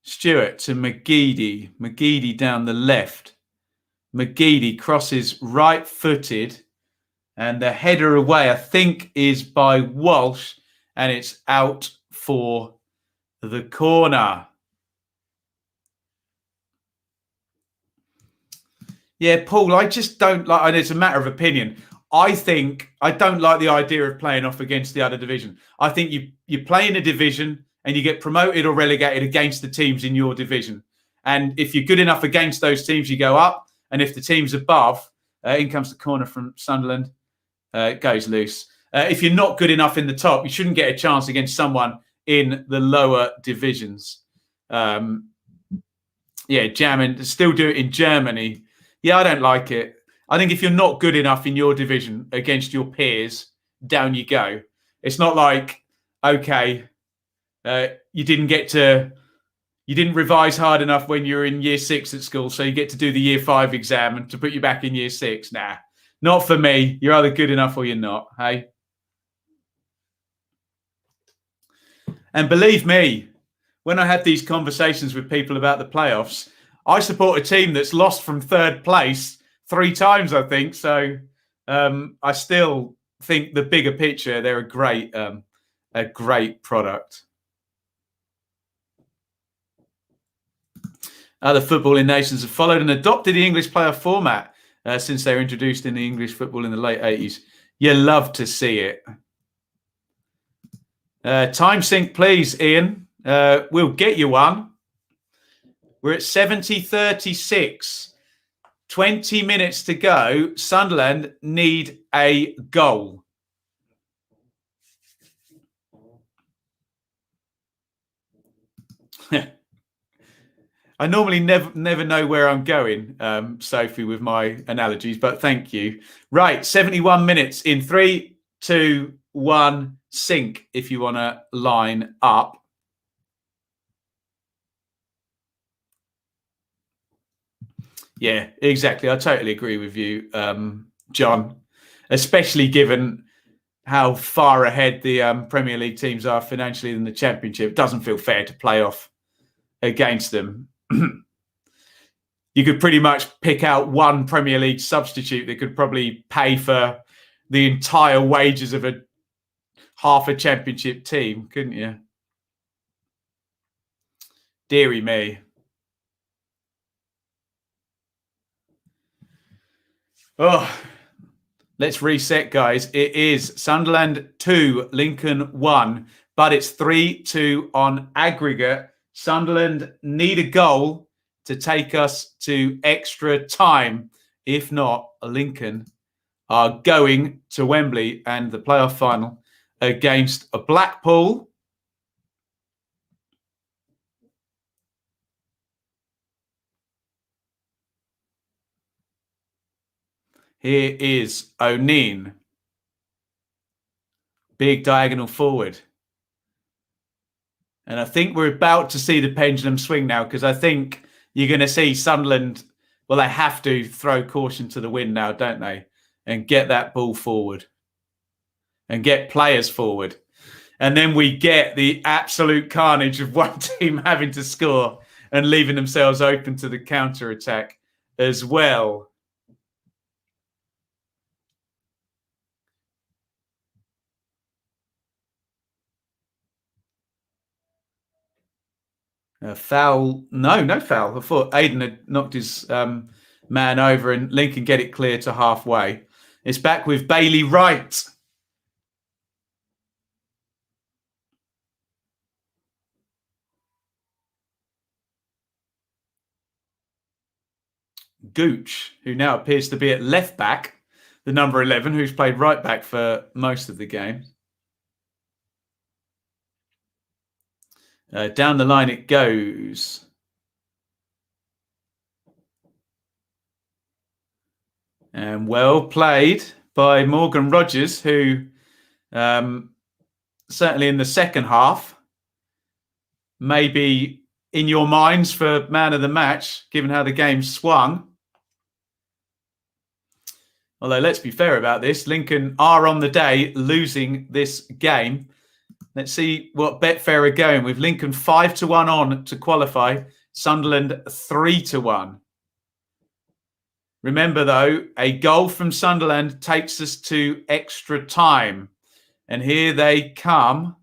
Stuart to McGeady. McGeady down the left. McGeady crosses right-footed. And the header away, I think, is by Walsh. And it's out for the corner. Yeah, Paul, I just don't like, and it's a matter of opinion. I don't like the idea of playing off against the other division. I think you play in a division and you get promoted or relegated against the teams in your division. And if you're good enough against those teams, you go up. And if the team's above, in comes the corner from Sunderland, it goes loose. If you're not good enough in the top, you shouldn't get a chance against someone in the lower divisions. Yeah, jamming, still do it in Germany. Yeah, I don't like it. I think if you're not good enough in your division against your peers, down you go. It's not like, okay, you didn't revise hard enough when you were in year 6 at school, so you get to do the year 5 exam and to put you back in year 6. Nah, not for me. You're either good enough or you're not, hey? And believe me, when I had these conversations with people about the playoffs, I support a team that's lost from 3rd place 3 times, I think. So I still think the bigger picture, they're a great product. Other footballing nations have followed and adopted the English playoff format since they were introduced in the English football in the late 80s. You love to see it. Time sync, please, Iain. We'll get you one. We're at 70-36. 20 minutes to go. Sunderland need a goal. I normally never know where I'm going, Sophie, with my analogies, but thank you. Right, 71 minutes in 3, 2, 1, sync if you want to line up. Yeah, exactly. I totally agree with you, John, especially given how far ahead the Premier League teams are financially than the Championship. It doesn't feel fair to play off against them. You could pretty much pick out one Premier League substitute that could probably pay for the entire wages of half a Championship team, couldn't you? Deary me. Oh, let's reset, guys. It is Sunderland 2, Lincoln 1, but it's 3-2 on aggregate. Sunderland need a goal to take us to extra time. If not, Lincoln are going to Wembley and the playoff final against a Blackpool. Here is O'Neill. Big diagonal forward. And I think we're about to see the pendulum swing now, because I think you're going to see Sunderland, well, they have to throw caution to the wind now, don't they? And get that ball forward. And get players forward. And then we get the absolute carnage of one team having to score and leaving themselves open to the counter-attack as well. Foul. No foul. I thought Aidan had knocked his man over and Lincoln get it clear to halfway. It's back with Bailey Wright. Gooch, who now appears to be at left back, the number 11, who's played right back for most of the game. Down the line it goes. And well played by Morgan Rogers, who certainly in the second half, maybe in your minds for man of the match, given how the game swung. Although, let's be fair about this. Lincoln are on the day losing this game. Let's see what Betfair are going with. Lincoln 5-1 on to qualify. Sunderland 3-1. Remember, though, a goal from Sunderland takes us to extra time. And here they come.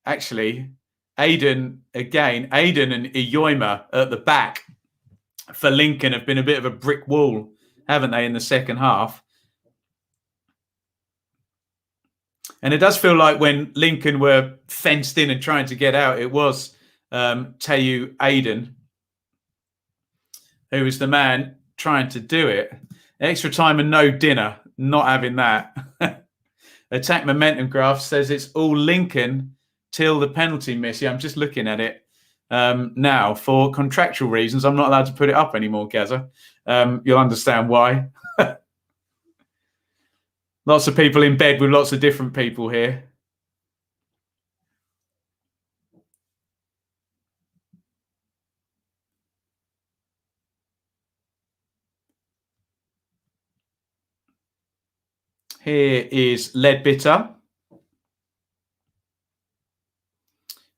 Actually, Aidan again. Aidan and Iyoima at the back for Lincoln have been a bit of a brick wall, haven't they, in the second half? And it does feel like when Lincoln were fenced in and trying to get out, it was Tayu Aidan who was the man trying to do it. Extra time and no dinner. Not having that. Attack momentum graph says it's all Lincoln till the penalty miss. Yeah, I'm just looking at it now. For contractual reasons, I'm not allowed to put it up anymore, Gaza. You'll understand why. Lots of people in bed with lots of different people here. Here is Leadbitter.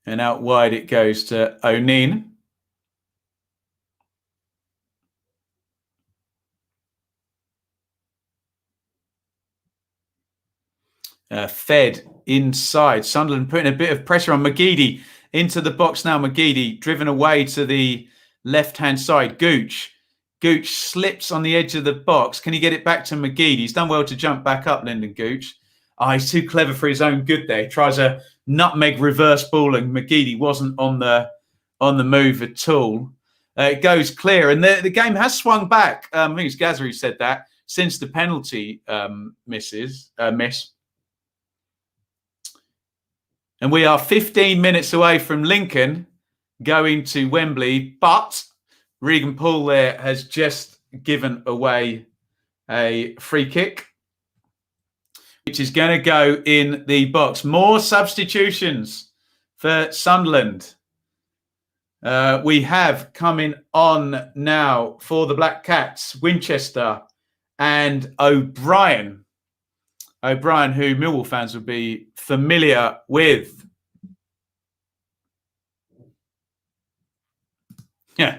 And out wide it goes to O'Neill. Fed inside. Sunderland putting a bit of pressure on McGeady into the box now. McGeady driven away to the left-hand side. Gooch slips on the edge of the box. Can he get it back to McGeady? He's done well to jump back up, Lyndon Gooch. Oh, he's too clever for his own good there. He tries a nutmeg reverse ball and McGeady wasn't on the move at all. It goes clear. And the game has swung back. I think it's Gazza who said that, since the penalty miss. And we are 15 minutes away from Lincoln going to Wembley. But Regan Poole there has just given away a free kick, which is going to go in the box. More substitutions for Sunderland. We have coming on now for the Black Cats, Winchester and O'Brien. O'Brien, who Millwall fans will be familiar with. Yeah,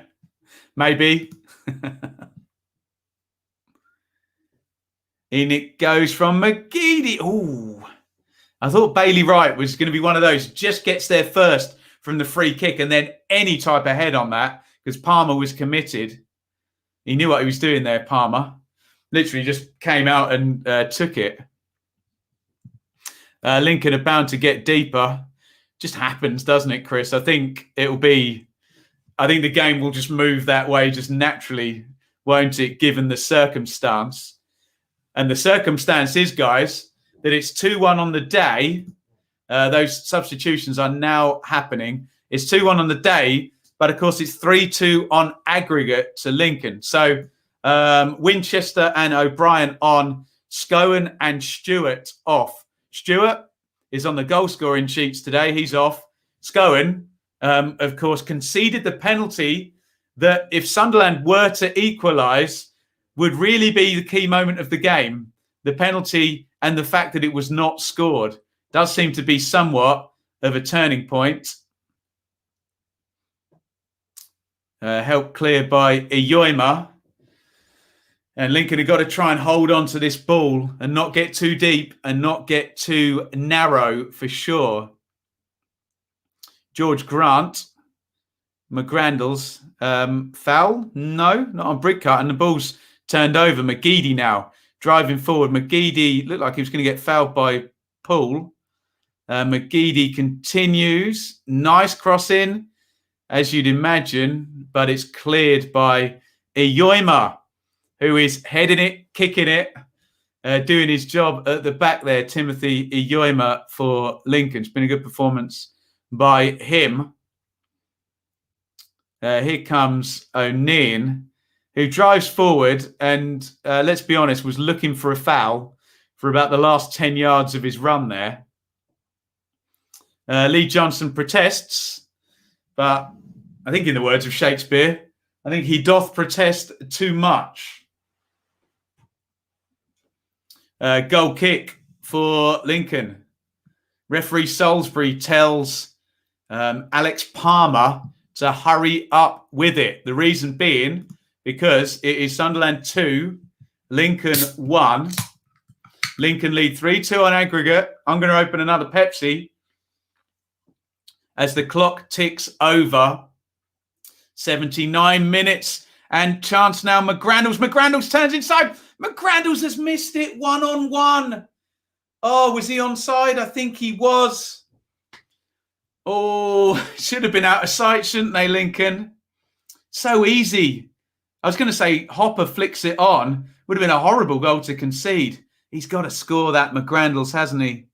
maybe. In it goes from McGeady. Ooh, I thought Bailey Wright was going to be one of those, just gets there first from the free kick and then any type of head on that, because Palmer was committed. He knew what he was doing there, Palmer. Literally just came out and took it. Lincoln are bound to get deeper. Just happens, doesn't it, Chris? I think the game will just move that way just naturally, won't it, given the circumstance? And the circumstance is, guys, that it's 2-1 on the day. Those substitutions are now happening. It's 2-1 on the day, but of course it's 3-2 on aggregate to Lincoln. So Winchester and O'Brien on, Scowen and Stewart off. Stewart is on the goal scoring sheets today. He's off. Scowen, of course, conceded the penalty that if Sunderland were to equalise would really be the key moment of the game. The penalty and the fact that it was not scored does seem to be somewhat of a turning point. Helped clear by Iyoima. And Lincoln have got to try and hold on to this ball and not get too deep and not get too narrow for sure. George Grant McGrandles. Foul? No, not on Brickcut. And the ball's turned over. McGeady now driving forward. McGeady looked like he was going to get fouled by Poole. McGeady continues. Nice cross in, as you'd imagine, but it's cleared by Iyoima, who is heading it, kicking it, doing his job at the back there. Timothy Iyoima for Lincoln. It's been a good performance by him. Here comes O'Neill, who drives forward and, let's be honest, was looking for a foul for about the last 10 yards of his run there. Lee Johnson protests, but I think in the words of Shakespeare, I think he doth protest too much. Goal kick for Lincoln. Referee Salisbury tells Alex Palmer to hurry up with it. The reason being because it is Sunderland 2, Lincoln 1. Lincoln lead 3-2 on aggregate. I'm going to open another Pepsi as the clock ticks over. 79 minutes and chance now. McGrandles turns inside. McGrandles has missed it one-on-one. Oh, was he onside? I think he was. Oh, should have been out of sight, shouldn't they, Lincoln? So easy. I was going to say Hopper flicks it on. Would have been a horrible goal to concede. He's got to score that, McGrandles, hasn't he?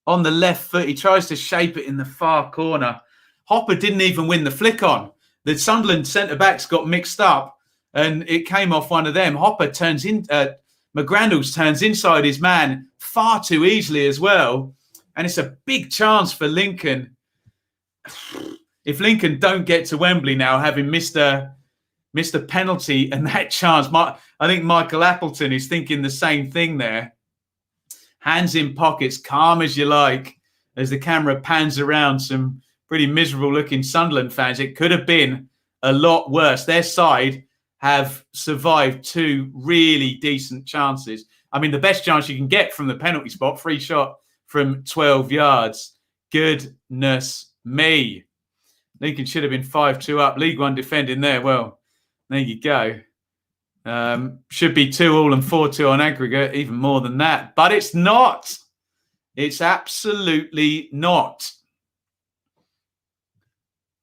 On the left foot, he tries to shape it in the far corner. Hopper didn't even win the flick on. The Sunderland centre-backs got mixed up and it came off one of them. Hopper turns in, McGrandles turns inside his man far too easily as well. And it's a big chance for Lincoln. If Lincoln don't get to Wembley now, having missed a penalty and that chance, I think Michael Appleton is thinking the same thing there. Hands in pockets, calm as you like, as the camera pans around some pretty miserable-looking Sunderland fans. It could have been a lot worse. Their side have survived two really decent chances. I mean, the best chance you can get from the penalty spot, free shot from 12 yards. Goodness me. Lincoln should have been 5-2 up. League One defending there. Well, there you go. Should be 2-2 and 4-2 on aggregate, even more than that. But it's not. It's absolutely not.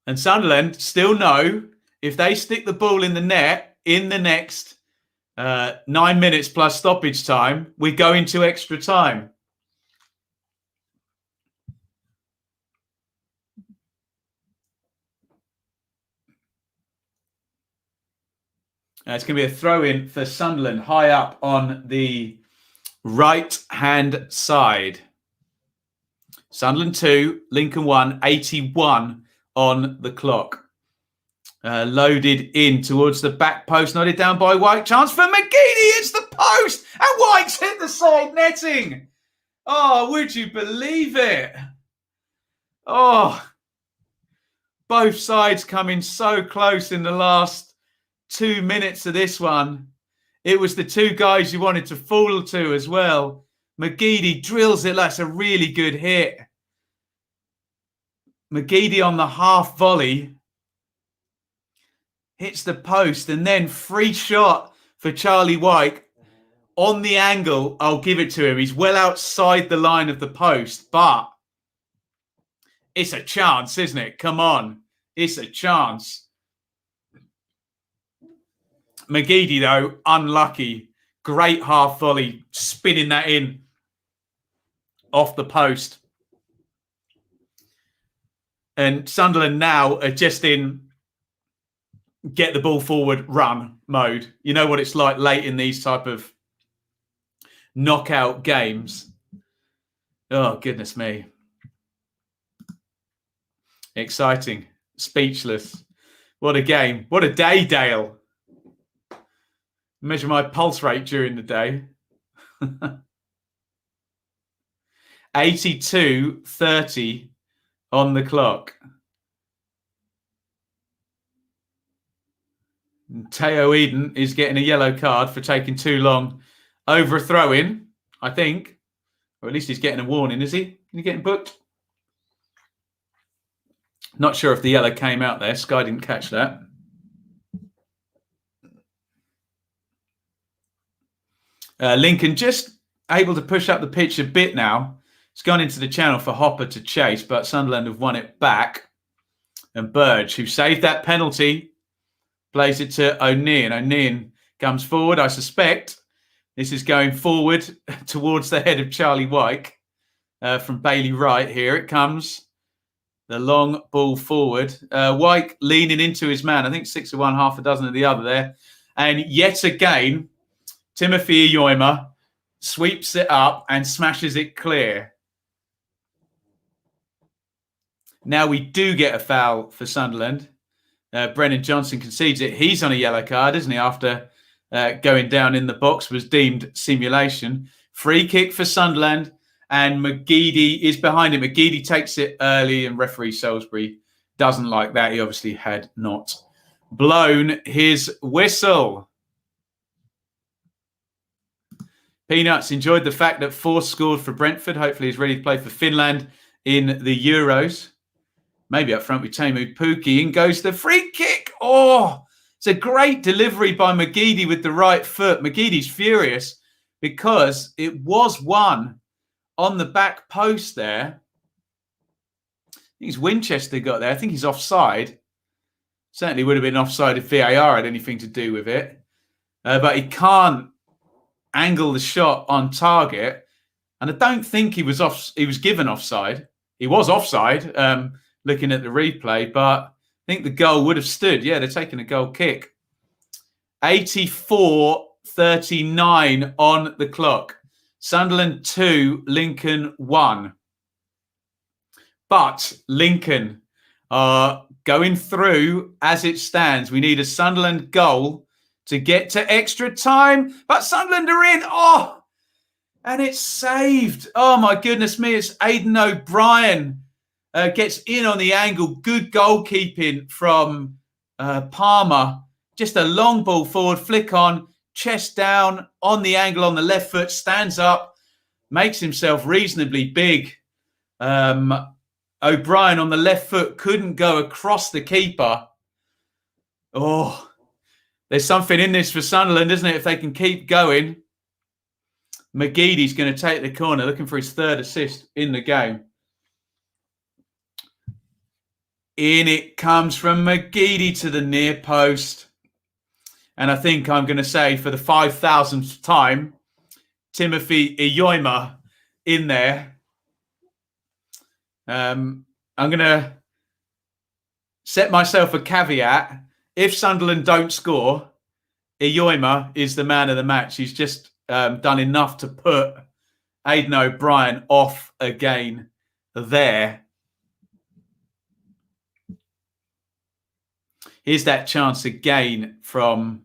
And Sunderland still know if they stick the ball in the net in the next 9 minutes plus stoppage time, we go into extra time. It's going to be a throw-in for Sunderland high up on the right-hand side. Sunderland 2, Lincoln 1, 81 on the clock. Loaded in towards the back post, nodded down by White. Chance for McGeady. It's the post. And White's hit the side netting. Oh, would you believe it? Oh, both sides coming so close in the last 2 minutes of this one. It was the two guys you wanted to fall to as well. McGeady drills it. That's a really good hit. McGeady on the half volley hits the post, and then free shot for Charlie White on the angle. I'll give it to him. He's well outside the line of the post, but it's a chance, isn't it? Come on. It's a chance. McGeady, though, unlucky. Great half volley, spinning that in off the post. And Sunderland now are just in get the ball forward, run mode. You know what it's like late in these type of knockout games. Oh, goodness me. Exciting. Speechless. What a game. What a day, Dale. Measure my pulse rate during the day. 82:30 on the clock. Teo Eden is getting a yellow card for taking too long over a throw-in, I think. Or at least he's getting a warning, is he? Is he getting booked? Not sure if the yellow came out there. Sky didn't catch that. Lincoln just able to push up the pitch a bit now. It's gone into the channel for Hopper to chase, but Sunderland have won it back. And Burge, who saved that penalty, plays it to O'Neill. O'Neill comes forward. I suspect this is going forward towards the head of Charlie Wyke from Bailey Wright. Here it comes. The long ball forward. Wyke leaning into his man. I think 6 of one, half a dozen of the other there. And yet again, Timothy Iyoima sweeps it up and smashes it clear. Now we do get a foul for Sunderland. Brennan Johnson concedes it. He's on a yellow card, isn't he? After going down in the box, was deemed simulation. Free kick for Sunderland, and McGeady is behind him. McGeady takes it early, and referee Salisbury doesn't like that. He obviously had not blown his whistle. Peanuts enjoyed the fact that Force scored for Brentford. Hopefully he's ready to play for Finland in the Euros. Maybe up front with Teemu Pukki. In goes the free kick. Oh, it's a great delivery by McGeady with the right foot. McGeady's furious because it was won on the back post there. I think it's Winchester got there. I think he's offside. Certainly would have been offside if VAR had anything to do with it. But he can't angle the shot on target. And I don't think he was given offside. He was offside. Looking at the replay, but I think the goal would have stood. Yeah, they're taking a goal kick. 84-39 on the clock. Sunderland 2, Lincoln 1. But Lincoln are going through as it stands. We need a Sunderland goal to get to extra time. But Sunderland are in. Oh, and it's saved. Oh, my goodness me. It's Aidan O'Brien. Gets in on the angle. Good goalkeeping from Palmer. Just a long ball forward, flick on, chest down, on the angle on the left foot, stands up, makes himself reasonably big. O'Brien on the left foot couldn't go across the keeper. Oh, there's something in this for Sunderland, isn't it? If they can keep going. McGeady's going to take the corner, looking for his third assist in the game. In it comes from McGeady to the near post. And I think I'm going to say for the 5,000th time, Timothy Iyoima in there. I'm going to set myself a caveat. If Sunderland don't score, Iyoima is the man of the match. He's just done enough to put Aidan O'Brien off again there. Here's that chance again from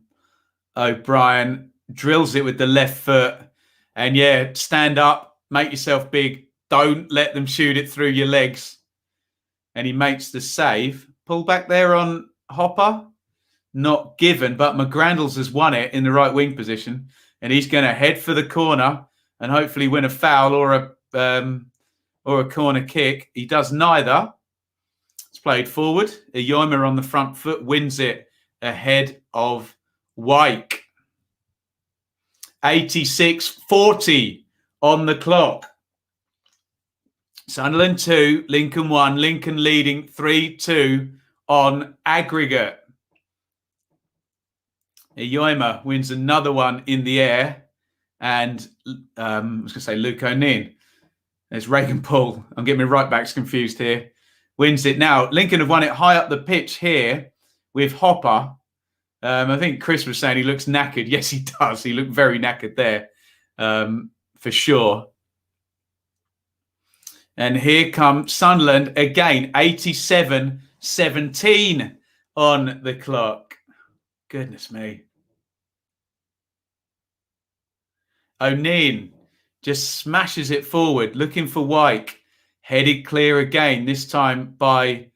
O'Brien. Drills it with the left foot. And yeah, stand up, make yourself big. Don't let them shoot it through your legs. And he makes the save. Pull back there on Hopper. Not given, but McGrandles has won it in the right wing position. And he's going to head for the corner and hopefully win a foul or a corner kick. He does neither. Played forward. Iyoima on the front foot wins it ahead of Wyke. 86-40 on the clock. Sunderland 2, Lincoln 1. Lincoln leading 3-2 on aggregate. Iyoima wins another one in the air. And I was going to say Luke O'Neill. There's Reagan Paul. I'm getting my right backs confused here. Wins it now. Lincoln have won it high up the pitch here with Hopper. I think Chris was saying he looks knackered. Yes, he does. He looked very knackered there for sure. And here comes Sunderland again. 87-17 on the clock. Goodness me. O'Neill just smashes it forward, looking for Wyke. Headed clear again, this time by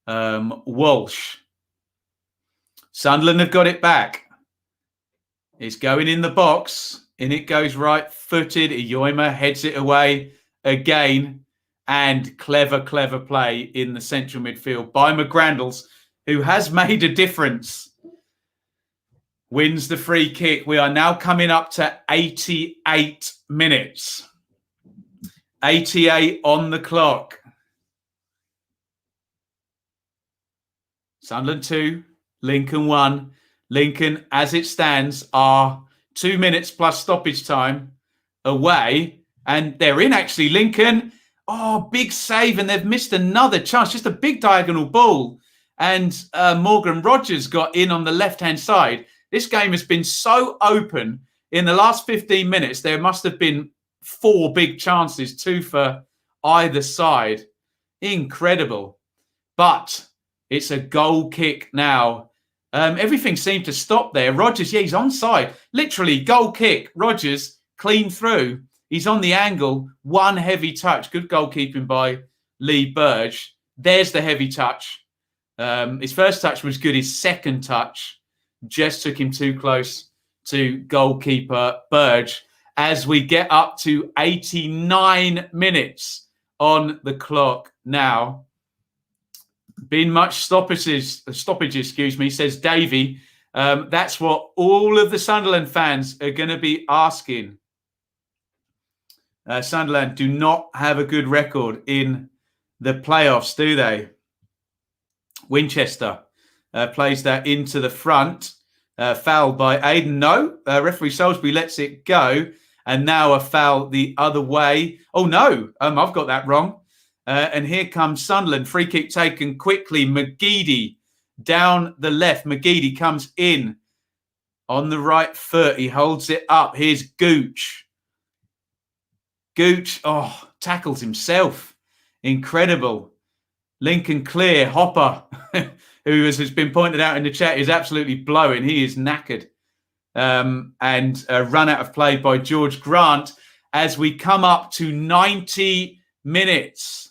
Walsh. Sunderland have got it back. It's going in the box. In it goes right-footed. Iyoima heads it away again. and clever play in the central midfield by McGrandles, who has made a difference. Wins the free kick. We are now coming up to 88 minutes. 88 on the clock. Sunderland 2, Lincoln 1. Lincoln, as it stands, are 2 minutes plus stoppage time away. And they're in, actually. Lincoln, big save. And they've missed another chance. Just a big diagonal ball. And Morgan Rogers got in on the left-hand side. This game has been so open. In the last 15 minutes, there must have been 4 big chances, 2 for either side. Incredible. But it's a goal kick now. Everything seemed to stop there. Rogers, he's onside. Literally, goal kick. Rogers, clean through. He's on the angle. One heavy touch. Good goalkeeping by Lee Burge. There's the heavy touch. His first touch was good. His second touch just took him too close to goalkeeper Burge. As we get up to 89 minutes on the clock now. Been much stoppages, says Davey. That's what all of the Sunderland fans are going to be asking. Sunderland do not have a good record in the playoffs, do they? Winchester plays that into the front. Foul by Aiden. No, referee Salisbury lets it go. And now a foul the other way. Oh, no, I've got that wrong. And here comes Sunderland. Free kick taken quickly. McGeady down the left. McGeady comes in on the right foot. He holds it up. Here's Gooch. Gooch, tackles himself. Incredible. Lincoln clear. Hopper, who has been pointed out in the chat, is absolutely blowing. He is knackered. And a run out of play by George Grant as we come up to 90 minutes.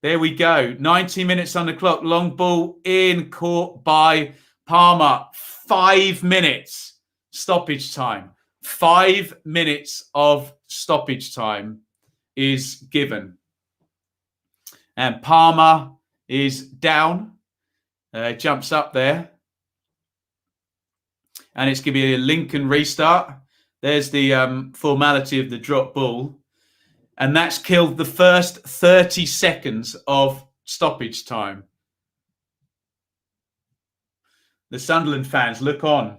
There we go. 90 minutes on the clock. Long ball in, caught by Palmer. 5 minutes stoppage time. 5 minutes of stoppage time is given. And Palmer is down. Jumps up there. And it's going to be a Lincoln restart. There's the formality of the drop ball. And that's killed the first 30 seconds of stoppage time. The Sunderland fans, look on.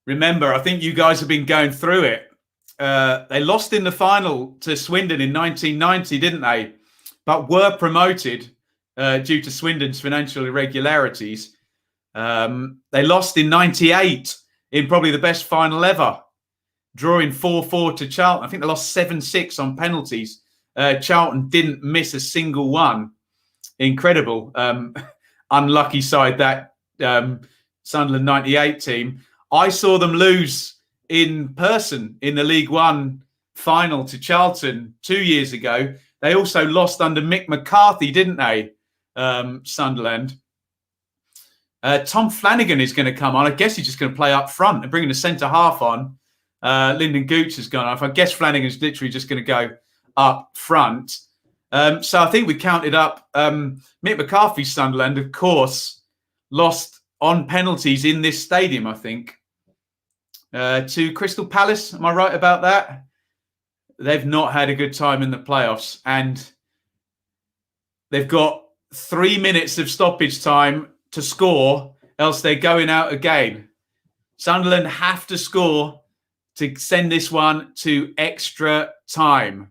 Remember, I think you guys have been going through it. They lost in the final to Swindon in 1990, didn't they? But were promoted due to Swindon's financial irregularities. They lost in 98 in probably the best final ever, drawing 4-4 to Charlton. I think they lost 7-6 on penalties. Charlton didn't miss a single one. Incredible. Unlucky side, that Sunderland 98 team. I saw them lose in person in the League One final to Charlton 2 years ago. They also lost under Mick McCarthy, didn't they, Sunderland? Tom Flanagan is going to come on. I guess he's just going to play up front and bringing the centre half on. Lyndon Gooch has gone off. I guess Flanagan's literally just going to go up front. So I think we counted up Mick McCarthy's Sunderland, of course, lost on penalties in this stadium, I think, to Crystal Palace. Am I right about that? They've not had a good time in the playoffs, and they've got 3 minutes of stoppage time to score, else they're going out again. Sunderland have to score to send this one to extra time.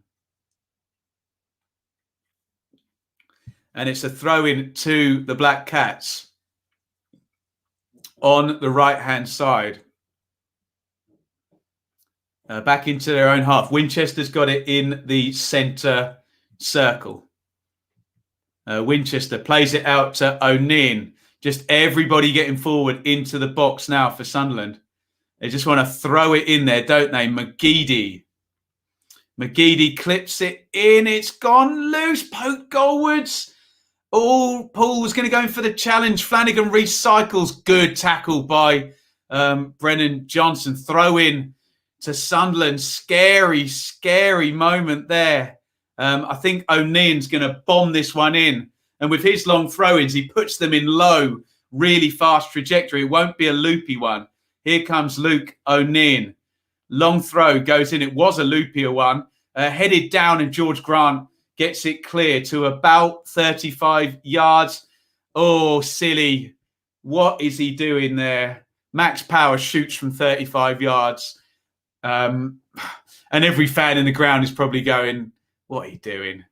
And it's a throw-in to the Black Cats on the right-hand side. Back into their own half. Winchester's got it in the centre circle. Winchester plays it out to O'Neill. Just everybody getting forward into the box now for Sunderland. They just want to throw it in there, don't they? McGeady clips it in. It's gone loose. Poke goalwards. Oh, Paul was going to go in for the challenge. Flanagan recycles. Good tackle by Brennan Johnson. Throw in to Sunderland. Scary, scary moment there. I think O'Neill's going to bomb this one in. And with his long throw-ins, he puts them in low, really fast trajectory. It won't be a loopy one. Here comes Luke O'Neill. Long throw goes in. It was a loopier one. Headed down, and George Grant gets it clear to about 35 yards. Oh, silly. What is he doing there? Max Power shoots from 35 yards. And every fan in the ground is probably going, what are you doing?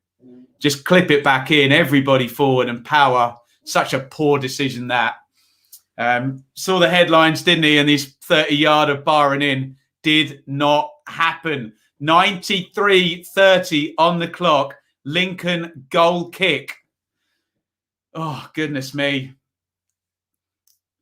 Just clip it back in. Everybody forward, and Power. Such a poor decision that. Saw the headlines, didn't he? And this 30-yarder barring in did not happen. 93:30 on the clock. Lincoln goal kick. Oh, goodness me.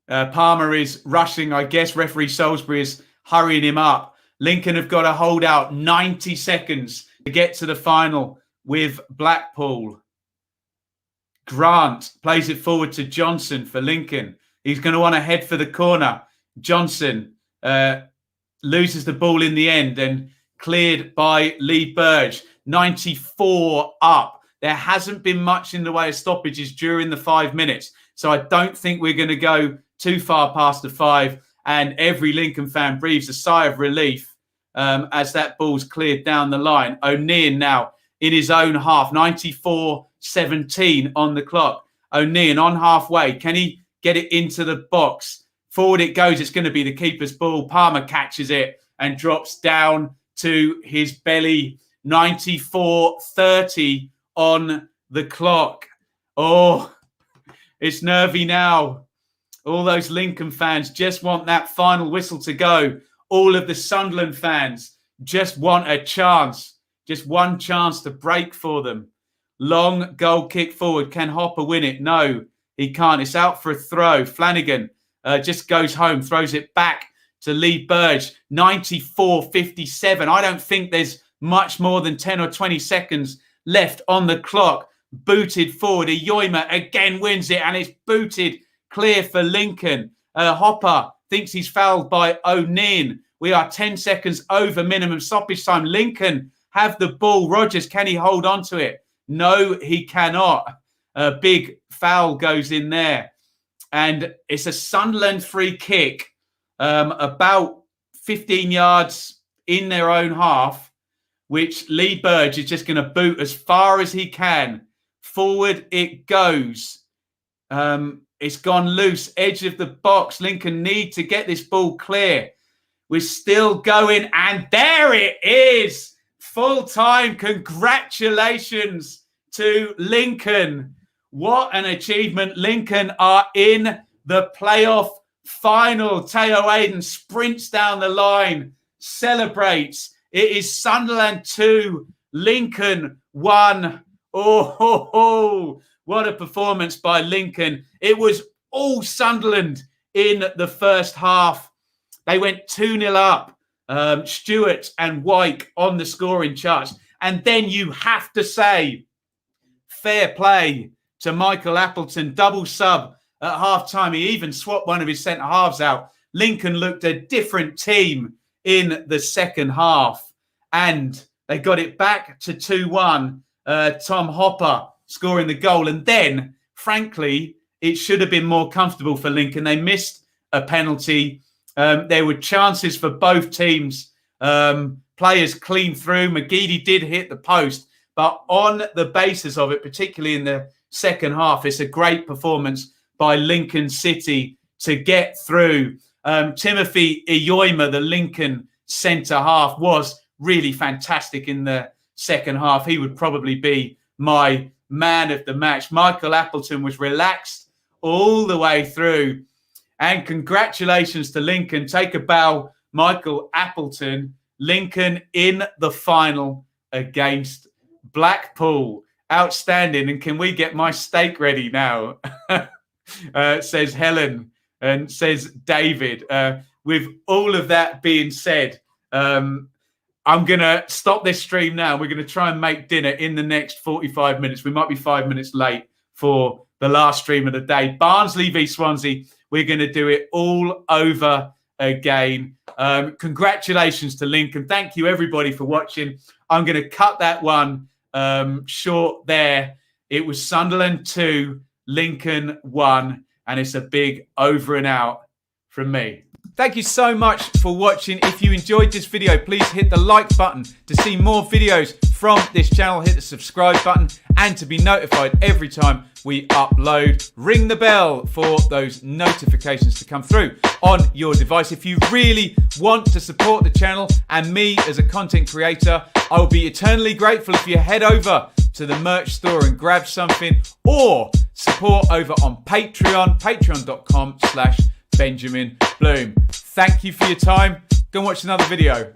Palmer is rushing. I guess referee Salisbury is hurrying him up. Lincoln have got to hold out 90 seconds to get to the final with Blackpool. Grant plays it forward to Johnson for Lincoln. He's going to want to head for the corner. Johnson loses the ball in the end and cleared by Lee Burge. 94 up. There hasn't been much in the way of stoppages during the 5 minutes. So I don't think we're going to go too far past the 5. And every Lincoln fan breathes a sigh of relief as that ball's cleared down the line. O'Neill now in his own half. 94:17 on the clock. O'Neill on halfway. Can he get it into the box? Forward it goes. It's going to be the keeper's ball. Palmer catches it and drops down to his belly. 94:30 on the clock. Oh, it's nervy now. All those Lincoln fans just want that final whistle to go. All of the Sunderland fans just want a chance. Just one chance to break for them. Long goal kick forward. Can Hopper win it? No, he can't. It's out for a throw. Flanagan just goes home, throws it back to Lee Burge. 94:57. I don't think there's much more than 10 or 20 seconds left on the clock. Booted forward. Iyoima again wins it, and it's booted clear for Lincoln. Hopper thinks he's fouled by O'Neill. We are 10 seconds over minimum stoppage time. Lincoln have the ball. Rogers, can he hold on to it? No, he cannot. A big foul goes in there. And it's a Sunderland free kick about 15 yards in their own half, which Lee Burge is just going to boot as far as he can. Forward it goes. It's gone loose, edge of the box. Lincoln need to get this ball clear. We're still going, and there it is. Full time. Congratulations to Lincoln. What an achievement. Lincoln are in the playoff final. Teo Aiden sprints down the line, celebrates. It is Sunderland 2, Lincoln 1. Oh, what a performance by Lincoln. It was all Sunderland in the first half. They went 2-0 up. Stewart and Wyke on the scoring charts. And then you have to say, fair play to Michael Appleton, double sub at half-time. He even swapped one of his centre-halves out. Lincoln looked a different team in the second half. And they got it back to 2-1. Tom Hopper scoring the goal. And then, frankly, it should have been more comfortable for Lincoln. They missed a penalty. There were chances for both teams. Players clean through. McGeady did hit the post. But on the basis of it, particularly in the second half, it's a great performance by Lincoln City to get through. Timothy Iyoima, the Lincoln centre-half, was really fantastic in the second half. He would probably be my man of the match. Michael Appleton was relaxed all the way through. And congratulations to Lincoln. Take a bow, Michael Appleton. Lincoln in the final against Blackpool. Outstanding. And can we get my steak ready now? Says Helen and says David. With all of that being said, I'm going to stop this stream now. We're going to try and make dinner in the next 45 minutes. We might be 5 minutes late for the last stream of the day. Barnsley v Swansea. We're going to do it all over again. Congratulations to Lincoln. Thank you, everybody, for watching. I'm going to cut that one short there. It was Sunderland 2, Lincoln 1, and it's a big over and out from me. Thank you so much for watching. If you enjoyed this video, please hit the like button to see more videos from this channel. Hit the subscribe button and to be notified every time we upload. Ring the bell for those notifications to come through on your device. If you really want to support the channel and me as a content creator, I will be eternally grateful if you head over to the merch store and grab something, or support over on Patreon, patreon.com/Benjamin Bloom. Thank you for your time. Go and watch another video.